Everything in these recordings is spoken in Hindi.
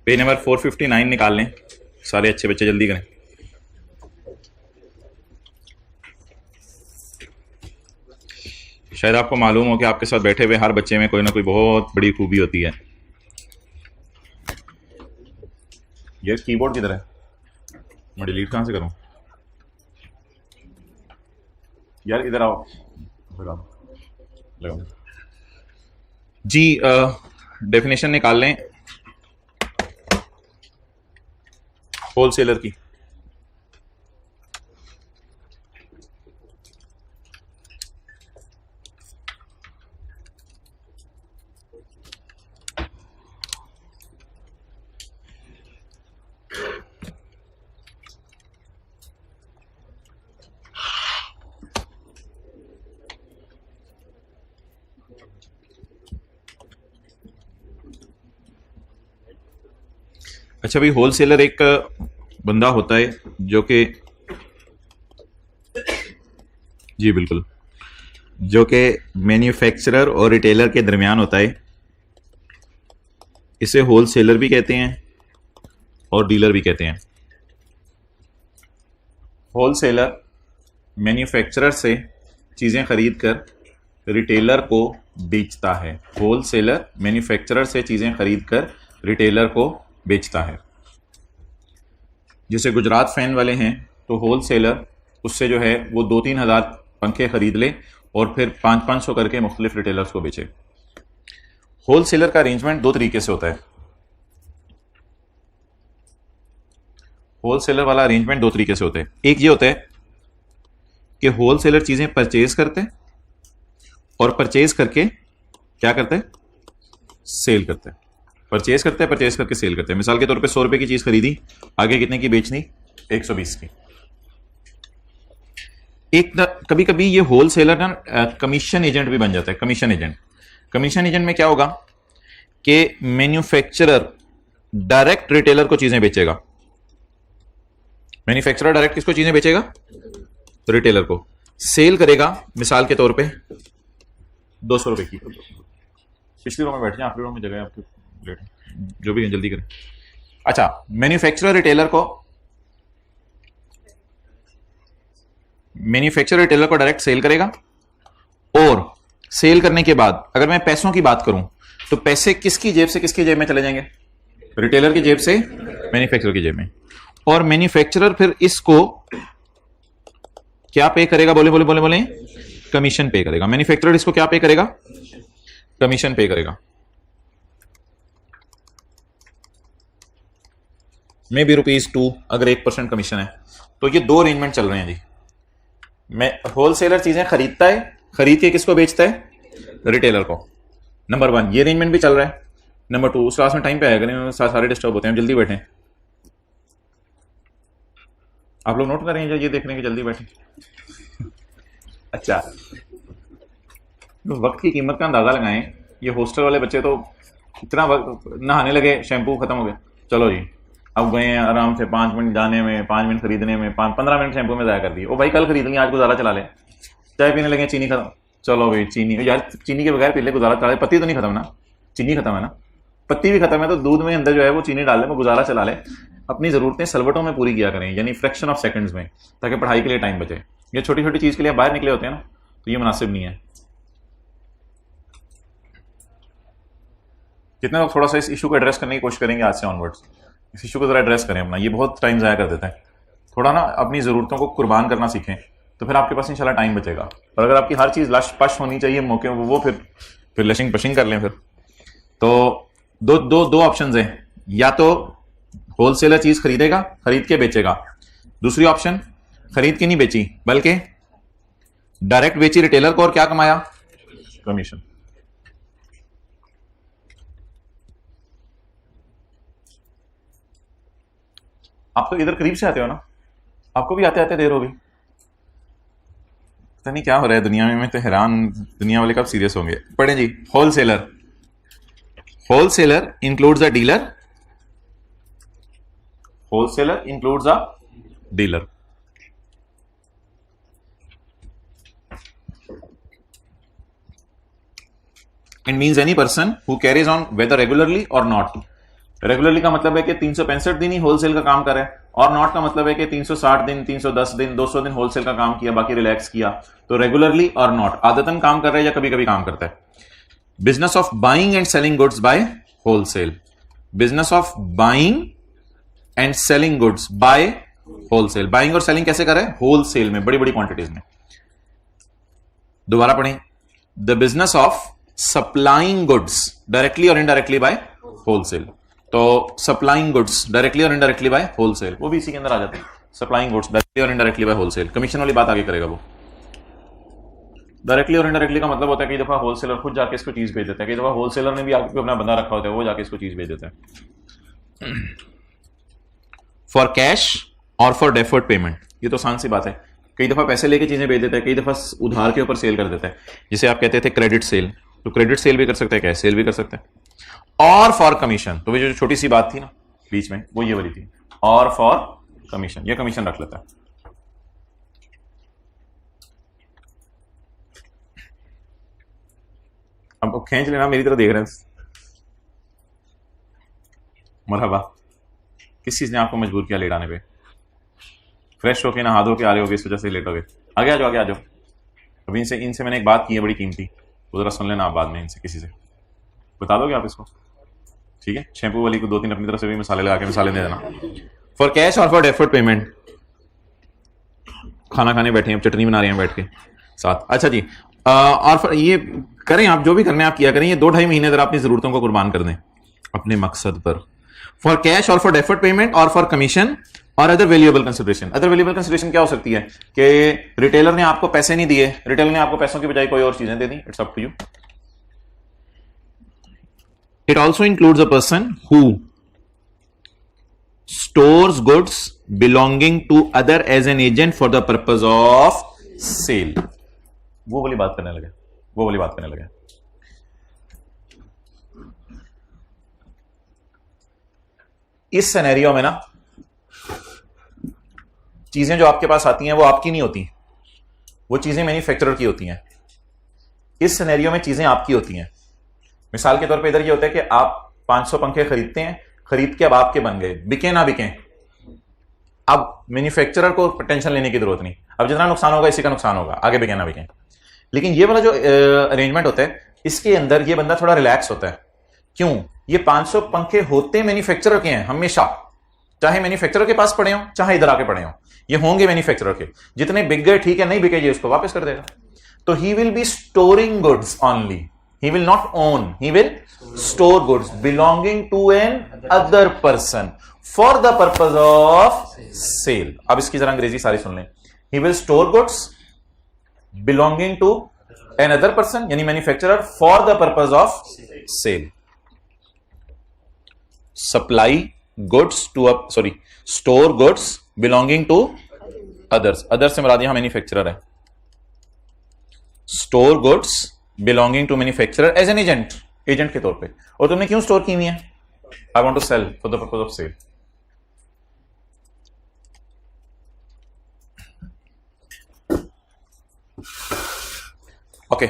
पेज नंबर 459 निकाल लें सारे अच्छे बच्चे, जल्दी करें। शायद आपको मालूम हो कि आपके साथ बैठे हुए हर बच्चे में कोई ना कोई बहुत बड़ी खूबी होती है। ये कीबोर्ड किधर है? मैं डिलीट कहाँ से करूं? यार इधर आओ, लगाओ जी। डेफिनेशन निकाल लें होलसेलर की। अच्छा भाई, होलसेलर एक बंदा होता है जो कि, जी बिल्कुल, जो कि मैन्युफैक्चरर और रिटेलर के दरमियान होता है। इसे होलसेलर भी कहते हैं और डीलर भी कहते हैं। होलसेलर मैन्युफैक्चरर से चीज़ें खरीद कर रिटेलर को बेचता है। होलसेलर मैन्युफैक्चरर से चीज़ें खरीद कर रिटेलर को बेचता है। जैसे गुजरात फैन वाले हैं तो होलसेलर उससे जो है वो 2-3 हज़ार पंखे खरीद ले और फिर 500-500 करके मुख्तलिफ रिटेलर्स को बेचे। होलसेलर का अरेंजमेंट दो तरीके से होता है। होलसेलर वाला अरेंजमेंट दो तरीके से होता है। एक ये होता है कि होलसेलर चीज़ें परचेज करते हैं और परचेज करके क्या करते हैं? सेल करते हैं। परचेज करते हैं, परचेज करके सेल करते हैं। मिसाल के तौर पे 100 रुपए की चीज़ खरीदी, आगे कितने की बेचनी? 120 की। एक कभी कभी ये होलसेलर ना कमीशन एजेंट भी बन जाता है। कमीशन एजेंट, कमीशन एजेंट में क्या होगा कि मैन्युफैक्चरर डायरेक्ट रिटेलर को चीजें बेचेगा। मैन्युफैक्चरर डायरेक्ट किसको चीजें बेचेगा? रिटेलर को। सेल करेगा मिसाल के तौर पे 200 रुपए की। पिछली रो में बैठ जाए, आखिरी रो में जगह है आपके, लेट जो भी है जल्दी करें। अच्छा, मैन्युफैक्चरर रिटेलर को डायरेक्ट सेल करेगा और सेल करने के बाद अगर मैं पैसों की बात करूं तो पैसे किसकी जेब से किसकी जेब में चले जाएंगे? रिटेलर की जेब से मैन्युफैक्चरर की जेब में। और मैन्युफैक्चरर फिर इसको क्या पे करेगा? बोले बोले बोले बोले, कमीशन पे करेगा। मैन्युफैक्चरर इसको क्या पे करेगा? कमीशन पे करेगा। मे बी ₹2 अगर 1% कमीशन है। तो ये दो अरेंजमेंट चल रहे हैं जी। मैं होलसेलर चीजें खरीदता है, खरीद के किसको बेचता है? रिटेलर को। नंबर 1 ये अरेंजमेंट भी चल रहा है। नंबर 2 उस क्लास में टाइम पे आया करें, सारे डिस्टर्ब होते हैं, जल्दी बैठे। आप लोग नोट करें ये देख रहे हैं कि जल्दी बैठे। अच्छा, तो वक्त की कीमत का अंदाजा लगाएं। ये हॉस्टल वाले बच्चे तो इतना वक्त, नहाने लगे शैम्पू खत्म हो गया, चलो जी अब गए हैं आराम से 5 मिनट जाने में, 5 मिनट खरीदने में, 15 मिनट शैम्पू में जाया कर दिए। ओ भाई कल खरीद लेंगे, आज गुजारा चला ले। चाय पीने लगे, चीनी खत्म, चलो भाई चीनी, यार चीनी के बगैर पी ले, गुजारा चला ले। पत्ती तो नहीं खत्म ना, चीनी खत्म है ना, पत्ती भी खत्म है तो दूध में अंदर जो है वो चीनी डाल ले, वो गुजारा चला ले। अपनी जरूरतें सलवटों में पूरी किया करें, यानी फ्रैक्शन ऑफ सेकंड्स में, ताकि पढ़ाई के लिए टाइम बचे। ये छोटी छोटी चीज के लिए बाहर निकले होते हैं ना, तो ये मुनासिब नहीं है। कितने लोग थोड़ा सा इस इशू को एड्रेस करने की कोशिश करेंगे आज से ऑनवर्ड्स? इस इशू को जरा एड्रेस करें अपना, ये बहुत टाइम जाया कर देता है। थोड़ा ना अपनी जरूरतों को कुर्बान करना सीखें, तो फिर आपके पास इंशाल्लाह टाइम बचेगा। और अगर आपकी हर चीज लश पश होनी चाहिए मौके, वो फिर लशिंग पशिंग कर लें फिर। तो दो दो दो ऑप्शन हैं, या तो होलसेलर चीज खरीदेगा, खरीद के बेचेगा। दूसरी ऑप्शन, खरीद के नहीं बेची बल्कि डायरेक्ट बेची रिटेलर को, और क्या कमाया? कमीशन। आप तो इधर करीब से आते हो ना, आपको भी आते आते देर हो गई। पता नहीं क्या हो रहा है दुनिया में, मैं तो हैरान। दुनिया वाले कब सीरियस होंगे? पढ़े जी। Wholesaler, wholesaler includes a dealer, wholesaler includes a dealer. It means any person who carries on whether regularly or not regularly का मतलब है कि 365 दिन ही होलसेल का काम कर रहा है, और नॉट का मतलब है कि 360 दिन, 310 दिन, 200 दिन होलसेल का काम किया, बाकी रिलैक्स किया। तो रेगुलरली और नॉट आदतन काम कर रहा है या कभी कभी काम करता है। Business of buying and selling goods by wholesale, business of buying and selling goods by wholesale. Buying और सेलिंग कैसे करें? होलसेल में, बड़ी बड़ी क्वांटिटीज में। दोबारा पढ़ें, the business of supplying goods directly और इनडायरेक्टली बाय होलसेल। तो सप्लाइंग गुड्स डायरेक्टली और इनडायरेक्टली बाय होलसेल, वो भी इसी के अंदर आ जाते हैं। सप्लाइंग गुड्स डायरेक्टली और इनडायरेक्टली बाय होलसेल। कमीशन वाली बात आगे करेगा वो। डायरेक्टली और इनडायरेक्टली का मतलब होता है कि दफा होलसेलर खुद जाके इसको चीज भेज देता है, कई दफा होलसेलर ने भी आगे अपना बंदा रखा होता है, वो जाके इसको चीज भेज देता है। फॉर कैश और फॉर डेफर्ड पेमेंट, ये तो आसान सी बात है। कई दफा पैसे लेके चीजें भेज देता है, कई दफा उधार के ऊपर सेल कर देता है। जिसे आप कहते थे क्रेडिट सेल, तो क्रेडिट सेल भी कर सकते हैं, कैश सेल भी कर सकते हैं। और फॉर कमीशन, तो वो जो छोटी सी बात थी ना बीच में, वो ये वाली थी, और फॉर कमीशन, ये कमीशन रख लेता है। अब खींच लेना, मेरी तरह देख रहे हैं। मरहबा, किस चीज ने आपको मजबूर किया लेट आने पे? फ्रेश होके नहा धो के आ रहे होगे, इस वजह से लेट हो गए। आगे आ जाओ, आगे आ जाओ। अभी इनसे मैंने एक बात की है बड़ी कीमती, वो जरा सुन लेना आप बाद में, इनसे किसी से बता दोगे आप इसको, ठीक है? शैम्पू वाली को 2-3 अपनी तरफ से भी मसाले लगा के मसाले दे देना। फॉर कैश और फॉर डेफर्ड पेमेंट, खाना खाने बैठे हैं, चटनी बना रहे हैं बैठ के साथ। अच्छा जी, और ये करें आप, जो भी करने आप किया करें, ये 2-2.5 महीने अगर अपनी जरूरतों को कुर्बान कर दें अपने मकसद पर। फॉर कैश और फॉर डेफर्ड पेमेंट और फॉर कमीशन और other valuable consideration. Other valuable consideration क्या हो सकती है कि रिटेलर ने आपको पैसे नहीं दिए, रिटेलर ने आपको पैसों की बजाय कोई और चीजें दे दी, it's up to you. It also includes a person who stores goods belonging to other as an agent for the purpose of sale. वो वाली बात करने लगे, वो वाली बात करने लगे। इस सिनेरियो में ना चीजें जो आपके पास आती हैं वो आपकी नहीं होती, वो चीजें मैन्युफैक्चरर की होती हैं। इस सिनेरियो में चीजें आपकी होती हैं। मिसाल के तौर पे इधर ये होता है कि आप 500 पंखे खरीदते हैं, खरीद के अब आपके बन गए, बिके ना बिके, अब मैन्युफैक्चरर को टेंशन लेने की जरूरत नहीं, अब जितना नुकसान होगा इसी का नुकसान होगा, आगे बिके ना बिके। लेकिन ये वाला जो अरेंजमेंट होता है, इसके अंदर ये बंदा थोड़ा रिलैक्स होता है। क्यों? ये 500 पंखे होते मैन्युफैक्चरर के हैं हमेशा, चाहे मैन्युफैक्चरर के पास पड़े हो चाहे इधर आके पड़े हो, ये होंगे मैन्युफैक्चरर के। जितने बिक गए ठीक है, नहीं बिके ये उसको वापस कर देगा। तो ही will B storing goods only, he will not own, he will store goods belonging to an other person for the purpose of sale। अब इसकी जरा अंग्रेजी सारी सुन लें। he will store goods belonging to another person यानी manufacturer for the purpose of sale। supply goods to a store goods belonging to others, others से मुराद यहां मैन्युफैक्चरर है। store goods belonging to manufacturer as an agent, agent के तौर पे। और तुमने क्यों स्टोर की हुई है? I want to sell for the purpose of sale. Okay,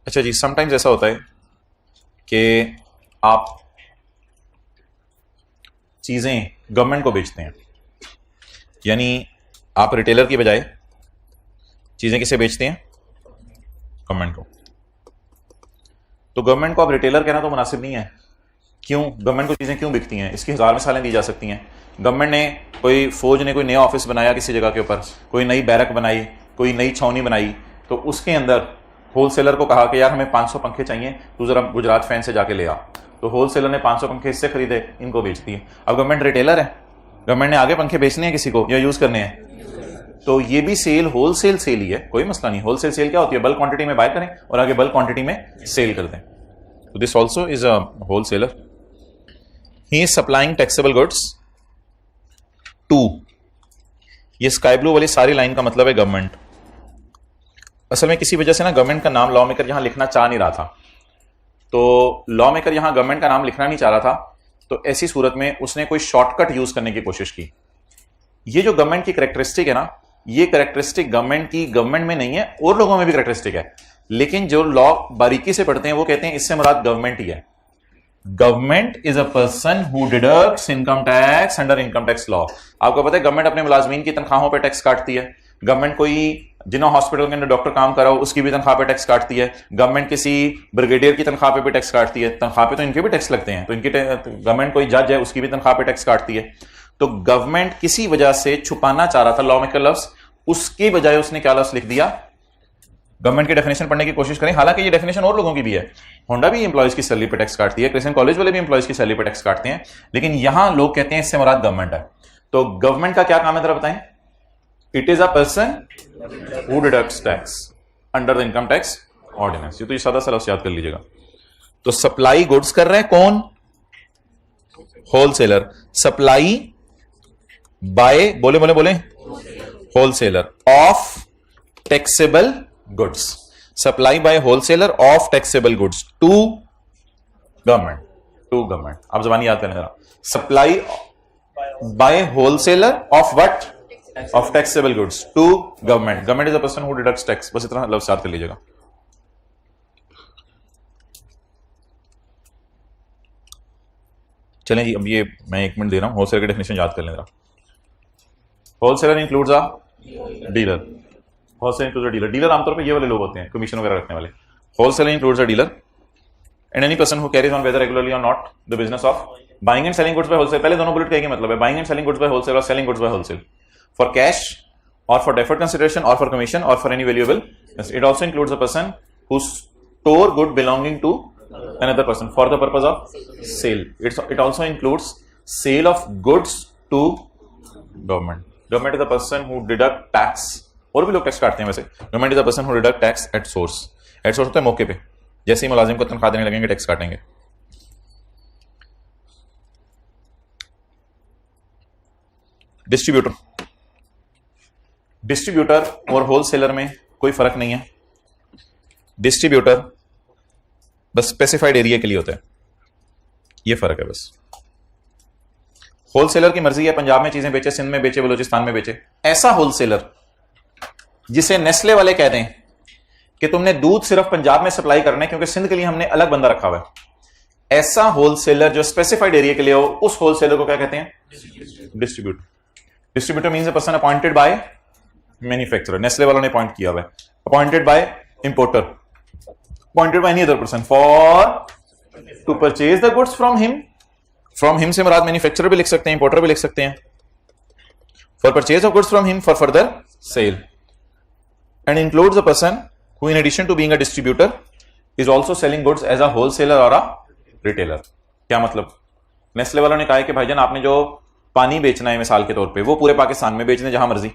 अच्छा जी, समटाइम्स ऐसा होता है कि आप चीजें गवर्नमेंट को बेचते हैं, यानी आप रिटेलर की बजाय चीजें किसे बेचते हैं? गवर्नमेंट को। तो गवर्नमेंट को आप रिटेलर कहना तो मुनासिब नहीं है। क्यों? गवर्नमेंट को चीजें क्यों बिकती हैं, इसकी 1000 मिसालें दी जा सकती हैं। गवर्नमेंट ने कोई फौज ने कोई नया ऑफिस बनाया किसी जगह के ऊपर, कोई नई बैरक बनाई, कोई नई छावनी बनाई, तो उसके अंदर होलसेलर को कहा कि यार हमें 500 पंखे चाहिए, तू जरा गुजरात फैन से जाके ले आ। तो होलसेलर ने 500 पंखे इससे खरीदे, इनको बेच दिए। अब गवर्नमेंट रिटेलर है, गवर्नमेंट ने आगे पंखे बेचने हैं किसी को या यूज करने हैं, तो ये भी सेल होलसेल सेल ही है, कोई मसला नहीं। होलसेल सेल क्या होती है? बल्क क्वांटिटी में बाय करें और आगे बल्क क्वांटिटी में सेल कर दें। तो this also is a wholesaler. He is supplying taxable goods to, ये स्काई ब्लू वाली सारी लाइन का मतलब है गवर्नमेंट। असल में किसी वजह से ना गवर्नमेंट का नाम लॉ मेकर यहां लिखना चाह नहीं रहा था, तो लॉ मेकर यहां गवर्नमेंट का नाम लिखना नहीं चाह रहा था, तो ऐसी सूरत में उसने कोई शॉर्टकट यूज करने की कोशिश की। ये जो गवर्नमेंट की कैरेक्टरिस्टिक है ना, ये कैरेक्टरिस्टिक गवर्नमेंट में नहीं है और लोगों में भी कैरेक्टरिस्टिक है। लेकिन जो लॉ बारीकी से पढ़ते हैं वो कहते हैं इससे मुराद गवर्नमेंट ही है। Government is a person who deducts income tax under income tax law. आपको पता है गवर्नमेंट अपने मुलाजमीन की तनख्वाहों पे टैक्स काटती है। गवर्नमेंट कोई जिन्होंने हॉस्पिटल के अंदर डॉक्टर काम करा हो उसकी भी तनख्वाह पे टैक्स काटती है। गवर्नमेंट किसी ब्रिगेडियर की तनख्वाह पे भी टैक्स काटती है। तनख्वाह पे तो इनके भी टैक्स लगते हैं, तो इनकी गवर्नमेंट कोई जज है उसकी भी तनख्वाह पे टैक्स काटती है। तो गवर्नमेंट किसी वजह से छुपाना चाह रहा था लॉ में लफ्ज, उसकी बजाय उसने क्या लफ्ज लिख दिया, गवर्नमेंट की डेफिनेशन पढ़ने की कोशिश करें। हालांकि ये डेफिनेशन और लोगों की भी है, होंडा भी एम्प्लॉयज की सैलरी पे टैक्स काटती है, क्रिश्चियन कॉलेज वाले भी एम्प्लॉयज की सैलरी पे टैक्स काटते हैं, लेकिन यहां लोग कहते हैं इससे मुराद गवर्नमेंट है। तो गवर्नमेंट का क्या काम है जरा बताएं। It is a person who deducts tax under the income tax ordinance. ये तो ये सादा सा लफ्ज याद कर लीजिएगा। तो सप्लाई गुड्स कर रहे हैं कौन, होलसेलर। सप्लाई बाय बोले बोले बोले wholesaler of taxable goods. Supply by wholesaler of taxable goods to government, to government. आप जबानी याद करें जरा। Supply by wholesaler of what, of taxable goods to government. Government is a person who deducts tax. बस इतना लफ्ज याद कर लीजिएगा। चलें जी, अब ये मैं 1 मिनट दे रहा हूं, होलसेलर की डेफिनेशन याद कर लें जरा। Wholesaler includes a dealer. Wholesaler includes a dealer. Dealer आमतौर पे ये वाले लोग होते हैं कमीशन वगैरह रखने वाले। Wholesaler includes a dealer and any person who carries on whether regularly और not the business of buying and selling goods by wholesale. पहले दोनों बुलेट का ही मतलब है, buying and selling goods by wholesale और selling goods by wholesale for cash or for deferred consideration or for commission or for any valuable. It also includes a person who store good belonging to another person for the purpose of sale. It also includes sale of goods to government. Government is the person who deduct tax. और भी लोग टैक्स काटते हैं वैसे। Government is the person who deduct tax at source. At source होता है मौके पे, जैसे ही मुलाजिम को तनख्वाह देने लगेंगे टैक्स काटेंगे। डिस्ट्रीब्यूटर, डिस्ट्रीब्यूटर और होलसेलर में कोई फर्क नहीं है। डिस्ट्रीब्यूटर बस स्पेसिफाइड एरिया के लिए होता है, ये फर्क है बस। होलसेलर की मर्जी है पंजाब में चीजें बेचे, सिंध में बेचे, बलूचिस्तान में बेचे। ऐसा होलसेलर जिसे नेस्ले वाले कह दें कि तुमने दूध सिर्फ पंजाब में सप्लाई करना है क्योंकि सिंध के लिए हमने अलग बंदा रखा हुआ है, ऐसा होलसेलर जो स्पेसिफाइड एरिया के लिए हो, उस होलसेलर को क्या कहते हैं, distributor. Distributor means a person appointed by manufacturer, Nestle वालों ने अपॉइंट किया हुआ है। Appointed by importer, appointed by any other person for to purchase the goods from him. From him से मुराद मैन्युफैक्चरर भी लिख सकते हैं, इंपोर्टर भी लिख सकते हैं। For purchase of goods from him for further sale and includes a person who in addition to being a distributor is also selling goods as a wholesaler और अ रिटेलर। क्या मतलब, नेस्ले वालों ने कहा है कि भाईजान आपने जो पानी बेचना है मिसाल के तौर पे वो पूरे पाकिस्तान में बेचने जहां मर्जी,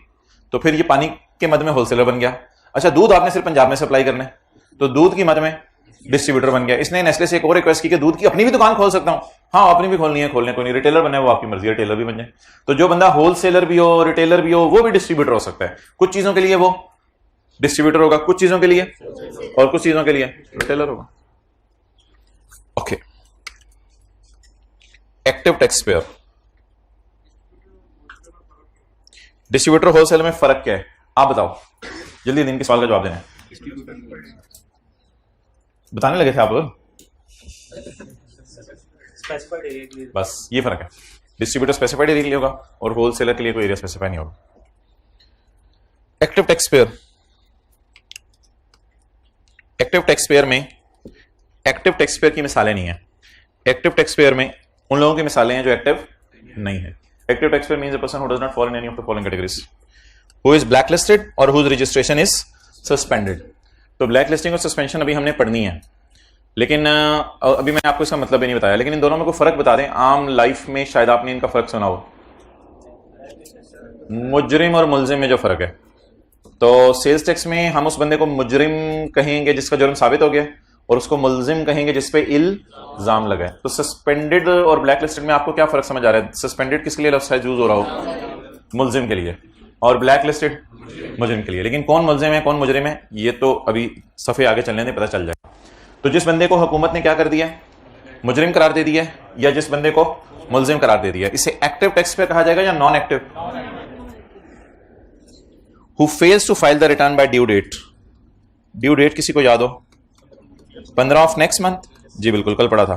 तो फिर ये पानी के मद में होलसेलर बन गया। अच्छा दूध आपने सिर्फ पंजाब में सप्लाई करना है, तो दूध की मद में डिस्ट्रीब्यूटर बन गया। इसने नेस्ले से एक और रिक्वेस्ट की कि दूध की अपनी भी दुकान खोल सकता हूं। हाँ अपनी भी खोलनी है, खोलने को नहीं, रिटेलर बने वो आपकी मर्जी, रिटेलर भी बन जाए। तो जो बंदा होलसेलर भी हो रिटेलर भी हो वो भी डिस्ट्रीब्यूटर हो सकता है। कुछ चीजों के लिए वो डिस्ट्रीब्यूटर होगा, कुछ चीजों के लिए और कुछ चीजों के लिए रिटेलर होगा। Okay, active tax pair, distributor wholesale में फर्क क्या है आप बताओ जल्दी, दिन के सवाल का जवाब देना है। बताने लगे थे आप, बस ये फर्क है। डिस्ट्रीब्यूटर स्पेसिफाइड एरिया के लिए होगा और होलसेलर के लिए कोई एरिया स्पेसिफाई नहीं होगा। Active tax pair, active tax pair में एक्टिव टैक्स पेयर की मिसालें नहीं है। एक्टिव टैक्स पेयर में उन लोगों की मिसालें हैं जो एक्टिव नहीं है। Active taxpayer means a person who does not fall in any of the following categories, who is blacklisted or whose registration is suspended. तो blacklisting और suspension अभी हमने पढ़नी है, लेकिन अभी मैंने आपको इसका मतलब भी नहीं बताया, लेकिन इन दोनों में कोई फर्क बता दें। आम लाइफ में शायद आपने इनका फर्क सुना हो, मुजरिम और मुलजिम में जो फर्क है। तो सेल्स टैक्स में हम उस बंदे को मुजरिम कहेंगे जिसका जुर्म साबित हो गया, और उसको मुलजिम कहेंगे जिस पे इल्जाम लगा है। तो सस्पेंडेड और ब्लैक लिस्टेड में आपको क्या फर्क समझ आ रहा है? सस्पेंडेड किसके लिए लफ्ज़ यूज हो रहा हो? मुलजिम के लिए, और ब्लैक लिस्टेड मुजरिम के लिए। लेकिन कौन मुलजिम है कौन मुजरिम है ये तो अभी सफ़े आगे चलने से पता चल जाएगा। तो जिस बंदे को हुकूमत ने क्या कर दिया, मुजरिम करार दे दिया, या जिस बंदे को मुलजिम करार दे दिया, इसे एक्टिव टैक्स पे कहा जाएगा या non active? Who fails to file the return by due date, due date किसी को याद हो? 15 ऑफ नेक्स्ट मंथ, जी बिल्कुल कल पढ़ा था,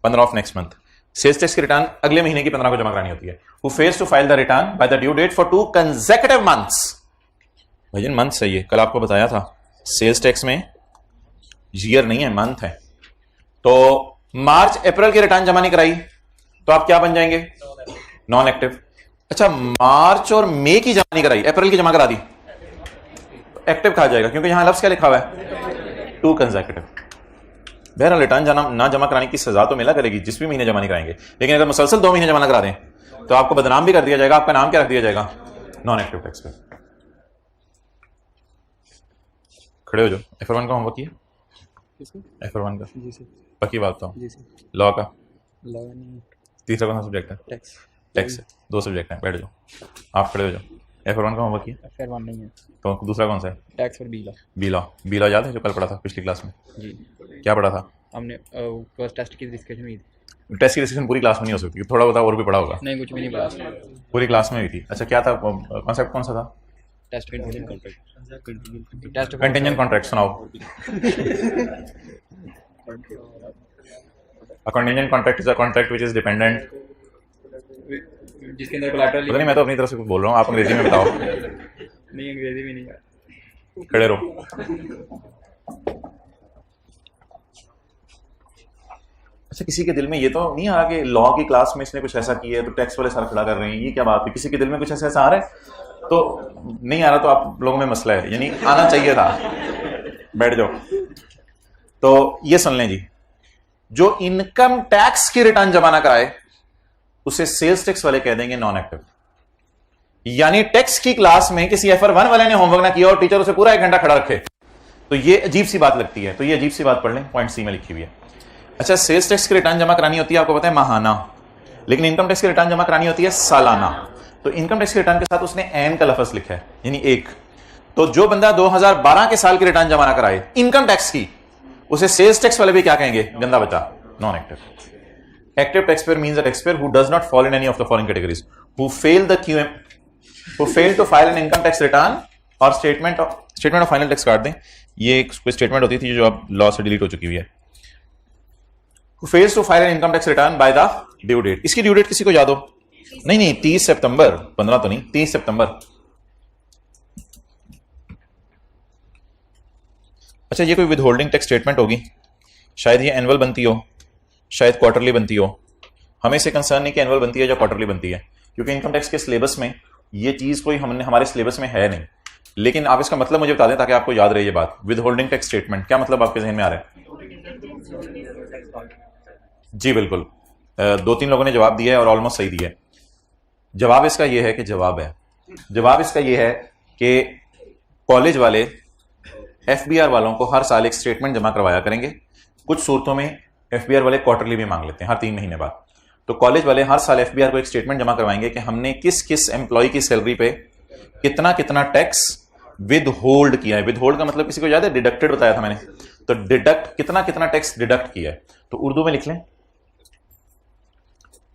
15 of next month. Sales tax की रिटर्न अगले महीने की 15 को जमा करानी होती है। Who fails to file the return by the due date for 2 consecutive months, भजन मंथ सही है, कल आपको बताया था सेल्स टैक्स में ईयर नहीं है मंथ है। तो मार्च अप्रैल की रिटर्न जमा नहीं कराई तो आप क्या बन जाएंगे? Non active. अच्छा, मार्च और मई की जमा नहीं कराई, अप्रैल की जमा करा दी, एक्टिव कहा जाएगा, क्योंकि यहां लफ्ज क्या लिखा हुआ है? 2 कंसेक्यूटिव। बहरहाल रिटर्न ना जमा कराने की सजा तो मिला करेगी जिस भी महीने जमा नहीं कराएंगे, लेकिन अगर मुसलसल 2 महीने जमा ना करा दें तो आपको बदनाम भी कर दिया जाएगा। आपका नाम क्या रख दिया जाएगा? नॉन एक्टिव टैक्स पे। खड़े हो जाओ। F1 का होमवर्क किया? F1 का जी सर। पक्की बात तो जी सर। लॉ का लॉ नहीं, तीसरा कौन सा सब्जेक्ट है? टैक्स। टैक्स। 2 सब्जेक्ट हैं, बैठ जाओ। आप खड़े हो जाओ। F1 का होमवर्क किया? F1 नहीं है, तो दूसरा कौन सा है? टैक्स और बी लॉ। बी लॉ याद है जो कल पढ़ा था पिछली क्लास में? जी, क्या पढ़ा था? हमने फर्स्ट टेस्ट की डिस्कशन हुई थी। टेस्ट की डिस्कशन पूरी क्लास में नहीं हो सकती, थोड़ा बहुत और भी पढ़ा होगा। नहीं, कुछ भी नहीं पढ़ा, पूरी क्लास में हुई थी। अच्छा, क्या था कॉन्सेप्ट, कौन सा था? Test contingent contract. Test contingent contract सुनाओ। A contingent contract is a contract which is dependent, जिसके अंदर कोलैटरल पता नहीं, मैं तो अपनी तरफ से कुछ बोल रहा हूँ, आप अंग्रेजी में बताओ। नहीं, अंग्रेजी में नहीं। खड़े रहो। अच्छा, किसी के दिल में ये तो नहीं आ रहा कि लॉ की क्लास में इसने कुछ ऐसा किया है तो टैक्स वाले सर खड़ा कर रहे हैं, ये क्या बात है? किसी के दिल में कुछ ऐसा आ रहा है? तो नहीं आ रहा तो आप लोगों में मसला है, यानी आना चाहिए था। बैठ जाओ। तो ये सुन लें जी, जो इनकम टैक्स की रिटर्न जमा ना कराए उसे सेल्स टैक्स वाले कह देंगे नॉन एक्टिव। यानी टैक्स की क्लास में किसी F1 वाले ने होमवर्क ना किया और टीचर उसे पूरा 1 घंटा खड़ा रखे, तो ये अजीब सी बात लगती है। तो ये अजीब सी बात पढ़ लें, पॉइंट सी में लिखी हुई है। अच्छा, सेल्स टैक्स की रिटर्न जमा करानी होती है, आपको पता है, माहाना, लेकिन इनकम टैक्स की रिटर्न जमा करानी होती है सालाना। तो इनकम टैक्स की रिटर्न के साथ उसने एन का लफ्ज लिखा है, यानी एक। तो जो बंदा 2012 के साल की रिटर्न जमा ना कराए इनकम टैक्स की, उसे सेल्स टैक्स वाले भी क्या कहेंगे? गंदा बच्चा, non active. Active tax payer means a tax payer who does not fall in any of the following categories, who fail to file an income tax return or statement of final tax काट दें। ये कोई स्टेटमेंट होती थी जो अब लॉ से डिलीट हो चुकी हुई है। Who fails to file an income tax return by the due date। इसकी ड्यू डेट किसी को याद हो? नहीं, 30 सितंबर, 15 तो नहीं, 30 सितंबर। अच्छा, ये कोई विदहोल्डिंग टैक्स स्टेटमेंट होगी, शायद ये एनुअल बनती हो, शायद क्वार्टरली बनती हो। हमें से कंसर्न नहीं कि एनुअल बनती है या क्वार्टरली बनती है, क्योंकि इनकम टैक्स के सिलेबस में ये चीज कोई हमारे सिलेबस में है नहीं। लेकिन आप इसका मतलब मुझे बता दें ताकि आपको याद रहे ये बात। विदहोल्डिंग टैक्स स्टेटमेंट क्या मतलब आपके जहन में आ रहा है? जी बिल्कुल, 2-3 लोगों ने जवाब दिया है और ऑलमोस्ट सही दिया है। जवाब इसका यह है कि जवाब इसका यह है कि कॉलेज वाले एफबीआर वालों को हर साल एक स्टेटमेंट जमा करवाया करेंगे। कुछ सूरतों में एफबीआर वाले क्वार्टरली भी मांग लेते हैं, हर 3 महीने बाद। तो कॉलेज वाले हर साल एफबीआर को एक स्टेटमेंट जमा करवाएंगे कि हमने किस किस एम्प्लॉय की सैलरी पे कितना कितना टैक्स विद होल्ड किया है। विद होल्ड का मतलब किसी को याद है? डिडक्टेड बताया था मैंने। तो डिडक्ट, कितना कितना टैक्स डिडक्ट किया है। तो उर्दू में लिख लें,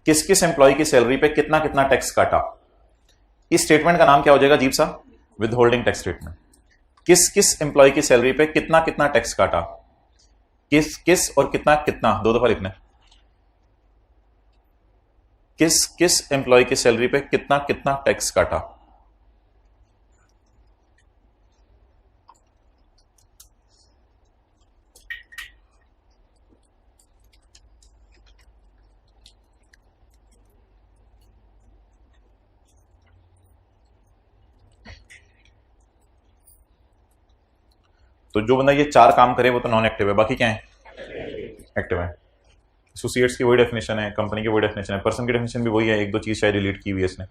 किस किस एम्प्लॉय की सैलरी पे कितना कितना टैक्स काटा। इस स्टेटमेंट का नाम क्या हो जाएगा अजीब सा? With holding tax statement. किस किस एम्प्लॉय की सैलरी पे कितना कितना टैक्स काटा, किस किस और कितना कितना 2 दफा लिखना है। किस किस एम्प्लॉय की सैलरी पे कितना कितना टैक्स काटा। तो जो बंदा ये 4 काम करे वो तो नॉन एक्टिव है, बाकी क्या है? एक्टिव है। एसोसिएट्स की वही डेफिनेशन है, कंपनी की वही डेफिनेशन है, पर्सन की डेफिनेशन भी वही है। 1-2 चीज शायद डिलीट की हुई है इसने,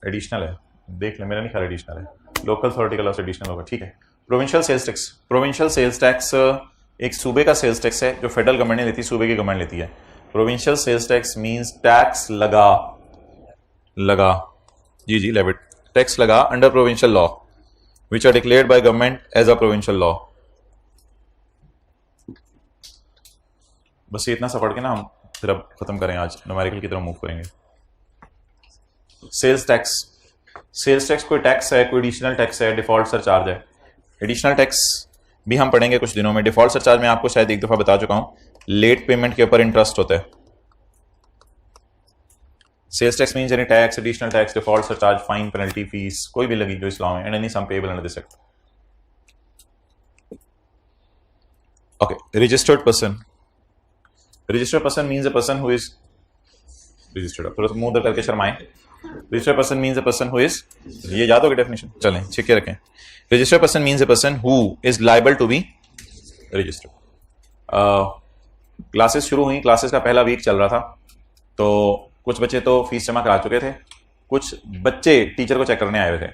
एडिशनल है, देख ले, मेरा नहीं ख्याल एडिशनल है। लोकल अथॉरिटी का लॉस एडिशनल होगा, ठीक है। Provincial sales tax. Provincial sales tax एक सूबे का सेल्स टैक्स है जो फेडरल गवर्नमेंट लेती है, सूबे की गवर्नमेंट लेती है। Provincial sales tax means tax लगा जी लेविट, टैक्स लगा under provincial law which are declared by government as a provincial law। बस ये इतना सा पढ़ के ना हम फिर अब खत्म करें, आज न्यूमेरिकल की तरफ मूव करेंगे। सेल्स टैक्स कोई टैक्स है, कोई एडिशनल टैक्स है, डिफॉल्ट सरचार्ज है। एडिशनल टैक्स भी हम पढ़ेंगे कुछ दिनों में। डिफॉल्ट सरचार्ज में आपको शायद एक दफा बता चुका हूं, लेट पेमेंट के ऊपर इंटरेस्ट होता है। Sales tax means any tax, additional tax, default surcharge, fine, penalty, fees कोई भी लगी जो इस लॉ में, and any sum payable under this act. Okay, registered person. Registered person means a person who is registered. थोड़ा सा मुंह उधर करके शर्माएं। Registered person means a person who is, ये याद होगा डेफिनेशन, चलें ठीक के रखें। Registered person means a person who is liable to be registered. Classes शुरू हुई, क्लासेस का पहला वीक चल रहा था, तो कुछ बच्चे तो फीस जमा करा चुके थे, कुछ बच्चे टीचर को चेक करने आए हुए थे,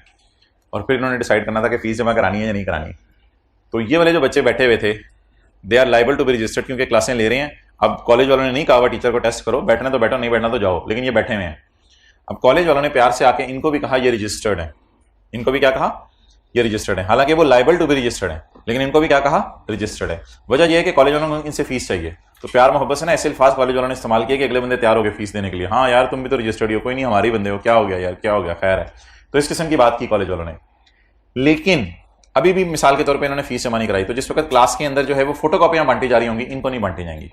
और फिर इन्होंने डिसाइड करना था कि फीस जमा करानी है या नहीं करानी। तो ये वाले जो बच्चे बैठे हुए थे, they are liable to be registered, क्योंकि क्लासें ले रहे हैं। अब कॉलेज वालों ने नहीं कहा हुआ टीचर को टेस्ट करो, बैठना तो बैठो, नहीं बैठना तो जाओ, लेकिन ये बैठे हुए हैं। अब कॉलेज वालों ने प्यार से आके इनको भी कहा ये रजिस्टर्ड है, इनको भी क्या कहा, ये रजिस्टर्ड है। हालांकि वो लायबल टू बी रजिस्टर्ड है, लेकिन इनको भी क्या कहा, रजिस्टर्ड है। वजह यह है कि कॉलेज वालों को इनसे फीस चाहिए, तो प्यार मोहब्बत से ना ऐसे अल्फाज कॉलेज वालों ने इस्तेमाल किया कि अगले बंदे तैयार हो गए फीस देने के लिए। हाँ यार तुम भी तो रजिस्टर्ड हो, कोई नहीं हमारे बंदे हो, क्या हो गया यार, क्या हो गया, खैर है। तो इस किस्म की बात की कॉलेज वालों ने। लेकिन अभी भी मिसाल के तौर पर इन्होंने फीस जमा नहीं कराई, तो जिस वक्त क्लास के अंदर जो है वो फोटोकॉपियां बांटी जा रही होंगी, इनको नहीं बांटी जाएंगी।